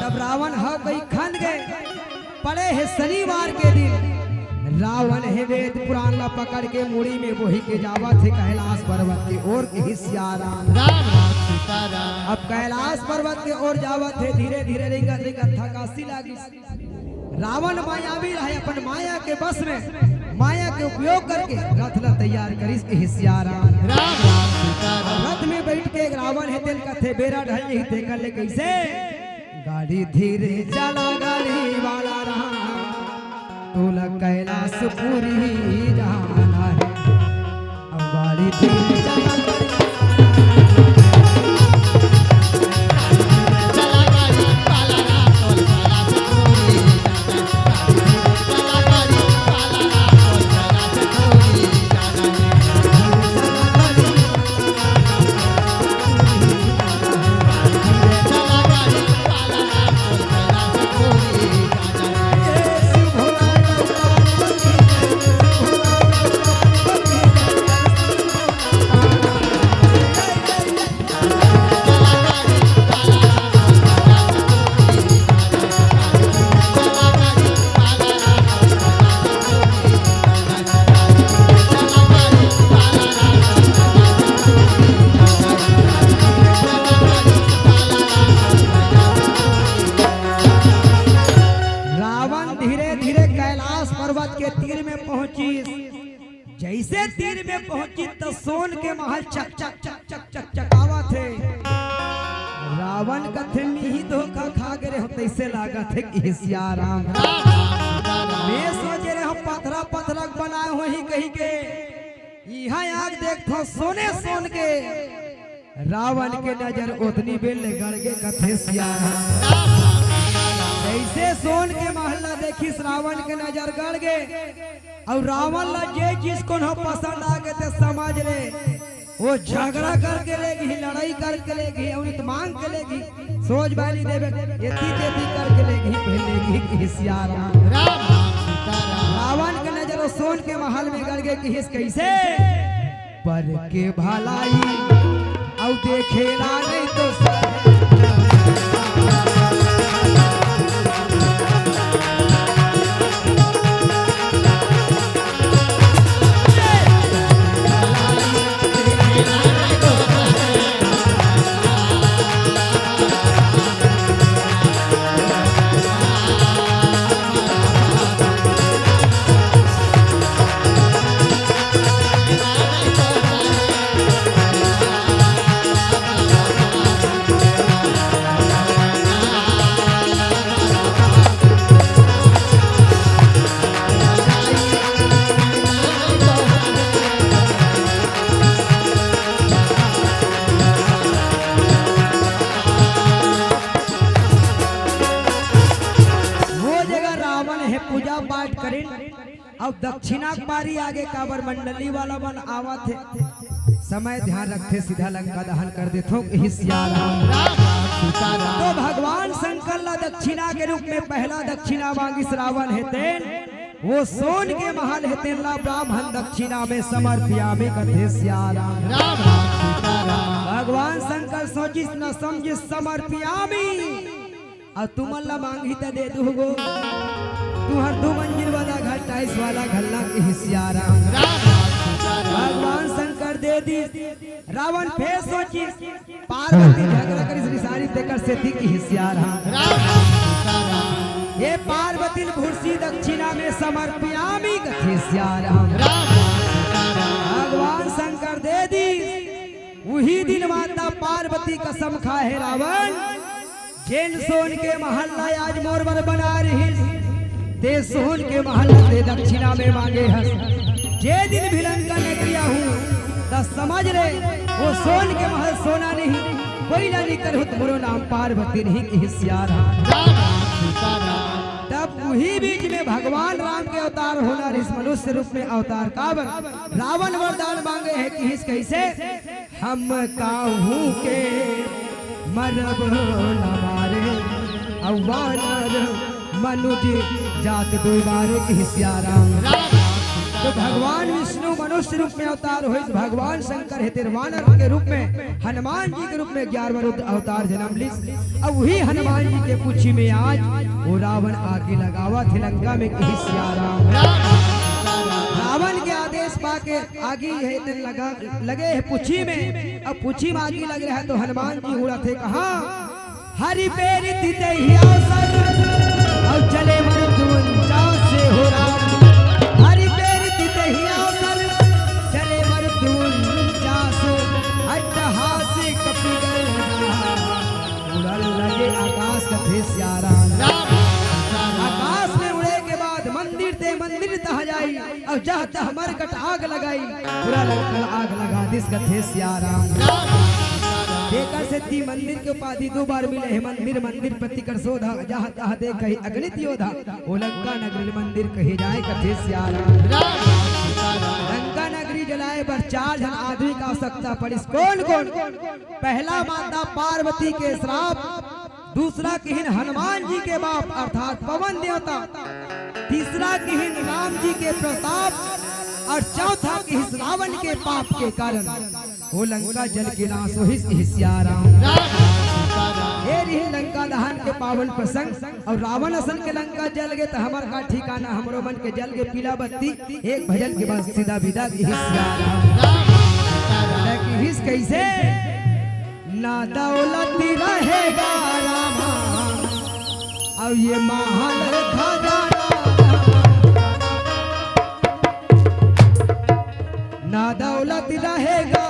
तब रावण हो गई खंड गए पड़े है शनिवार के दिन रावण है वेद पुराण ला पकड़ के मुड़ी में वही के जावा थे कैलाश पर्वत की ओर के सियाराम। अब कैलाश पर्वत के ओर जावा थे धीरे धीरे रिंगा रिंगा थकासी लागी। रावण मायावी रहे अपन माया के बस में माया के उपयोग करके रथ ला तैयार करिस के सियाराम। रथ में बैठ के रावण है दिल का थे बेरा ढल नहीं थे कर ले कैसे गाड़ी धीरे चला गाड़ी वाला रहा तोला कैलाश पूरी जाना है अब गाड़ी धीरे चला जैसे तीर में पहुंची तो सोन के महल चक चक चक चक चक चकावा थे रावण का थे ही धोखा खा गए हो तैसे लागा थे कि सियाराम। मैं सोचे रहे हम पथरा पथरा बनाए हो ही कहीं के यहाँ आग देखो सोने सोन के रावण के नजर उतनी बेल गड़ के कथे सियाराम। ऐसे सोन के महल्ला देखी रावण के नजर गड़ गए और रावण ला जे चीज को पसंद आ गए थे समझ ले वो झगड़ा करके लेगी लड़ाई करके लेगी और मांग के लेगी सोच बाली देवे एती तेती करके लेगी पहलेगी सियाराम। रावण के नजर सोन के महल में गड़ गए कि कैसे पर के भलाई और देखेला नहीं तो दक्षिणा पारी आगे काबर मंडली वाला बन आवा थे समय ध्यान रखते सीधा लंका दहन कर देते तो भगवान शंकर ला दक्षिणा के रूप में पहला दक्षिणा मांगी रावण हेतेन वो सोन के महल हेतेन ला ब्राह्मण दक्षिणा में समर्पियामी कथे सियाराम भगवान शंकर सोचिस न समझिस समर्पियामी और तुमन ला मांगी तो दे दूगो तुहर 2 मंजिल वाला घर टाइल्स वाला घल्ला के हिस्साराम भगवान शंकर दे दी रावण फिर सोची पार्वती झगड़ा कर इस सारी देकर से थी की हिस्साराम ये पार्वती भूर्सी दक्षिणा में समर्पियामी कथे सियाराम भगवान शंकर दे दी वही दिन माता पार्वती कसम खाए रावण जेन सोन के महल्ला आज मोरबर बना रही ते सोन के महल्ला ते दक्षिणा में मांगे हस जे दिन भिलन का नगरिया हूँ तब समझ रहे वो सोन के महल सोना नहीं कोई ना निकल हो तुम्हारो नाम पार्वती नहीं की हिस्सारा तब वही बीच में भगवान राम के अवतार होना इस मनुष्य रूप में अवतार काबर रावण वरदान मांगे है कि इस कैसे हम काहू के मरब न मारे अवानर मनुज जात दोबारे की हिस्साराम तो भगवान विष्णु मनुष्य रूप में अवतार हुए भगवान शंकर है तिरवानर के रूप में हनुमान जी के रूप में 11वां अवतार जन्म ली अब वही हनुमान जी के पूछी में आज वो रावण आगे लगावा थे लंका में की हिस्साराम रावण के आदेश पाके आगे है लगा लगे है पूछी में अब पूछी में आगे लग रहा है तो हनुमान जी उड़ा थे कहा हरि पेर और चले मरुद्वंचा से हो राम हरि पेर चले मरुद्वंचा से अट्टहासे कपिगल उड़ल लगे आकाश का फेसियाराम आकाश में उड़े के बाद मंदिर ते मंदिर तह जाई और जहाँ तह मरकट आग लगाई पूरा लंका आग लगा दिस का फेसियाराम देकर से ती मंदिर के उपाधि 2 बार मिले है मंदिर मंदिर प्रति कर शोधा जहाँ तहाँ देख कही अगणित योधा वो लंका नगरी मंदिर कही जाए कथे सियाराम लंका नगरी जलाए पर 4 जन आदमी का आवश्यकता पड़ी कौन कौन पहला माता पार्वती के श्राप दूसरा किहिन हनुमान जी के बाप अर्थात पवन देवता तीसरा किहिन राम जी के प्रताप और चौथा किहिन रावण के पाप के कारण वो लंका जल के नाश हो हिस्साराम ये रही लंका दहन के पावन प्रसंग और रावण असन के लंका जल गए तो हमार का ठिकाना हमरो मन के जल के पीला बत्ती एक भजन के बाद सीधा विदा की हिस्सा कैसे ना दौलत रहेगा रामा और ये महल खजाना ना दौलत रहेगा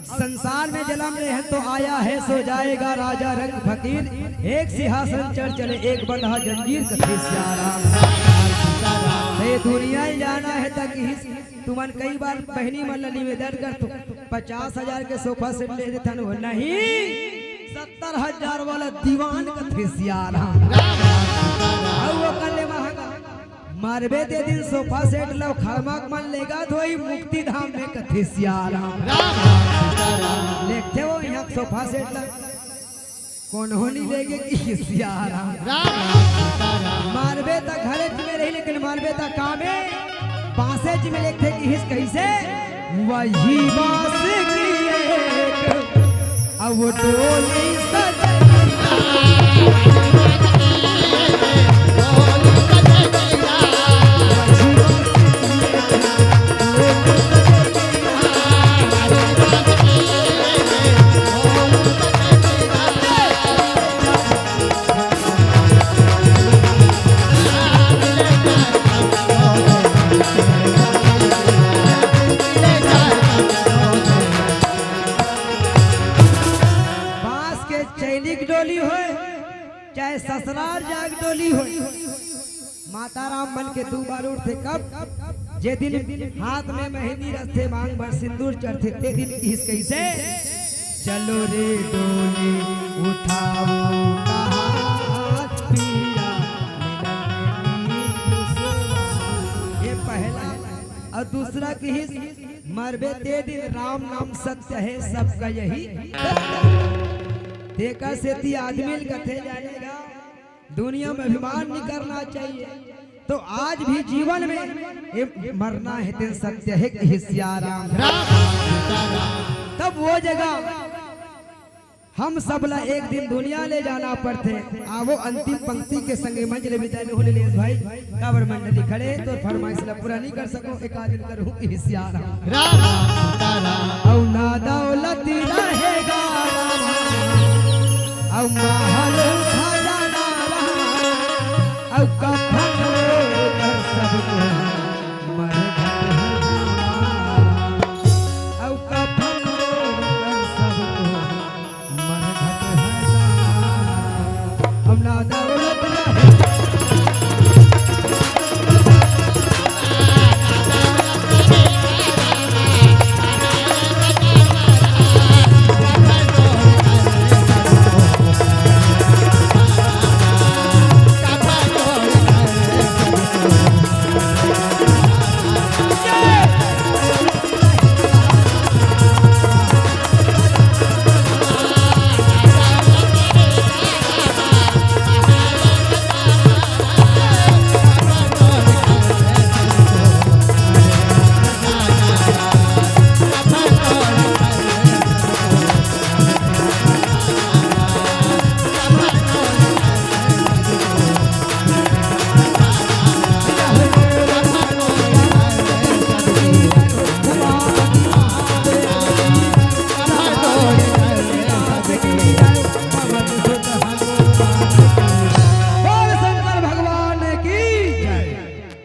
संसार में जन्म ले है तो आया है सो जाएगा राजा रंग फकीर एक सिंहासन चढ़ चले एक बंधा जंजीर कथे सियाराम ये दुनिया ही जाना है ताकि तुमन कई बार बहनी मन निवेदन कर तो 50,000 के सोफा सेट ले देथन वो नहीं 70,000 वाला दीवान कथे सियाराम वो कले महंगा मारबे दे दिन सोफा सेट लो खड़मक मन लेगा धोई मुक्ति धाम में कथे सियाराम देखते हो यहाँ सोफा सेट ला कौन हो नहीं लेगे कि सियाराम मारबे ता घरे में रही लेकिन मारबे ता कामे बांसे जी में लिखते कि हिस कैसे वही बांस की एक अब डोली सजा दू बार उठते कब जे दिन हाथ में मेहंदी रखते मांग भर सिंदूर चढ़ते ते दिन इस कैसे चलो रे डोली उठाओ हाथ पिया ये पहला और दूसरा की मरबे ते दिन राम नाम सत्य है सबका यही देखा से ती आदमी कथे जानेगा दुनिया में अभिमान नहीं करना चाहिए तो आज भी जीवन में मरना है तेन सत्य है कि सियाराम तब वो जगह हम सबला एक दिन दुनिया ले जाना पड़ते आवो अंतिम पंक्ति के संगे मंजले बिताने होले लेस भाई काबर मंडली खड़े तो फरमाइश ला पूरा नहीं कर सको एक दिन करूं कि सियाराम औ ना दौलत रहेगा औ महल खजाना औ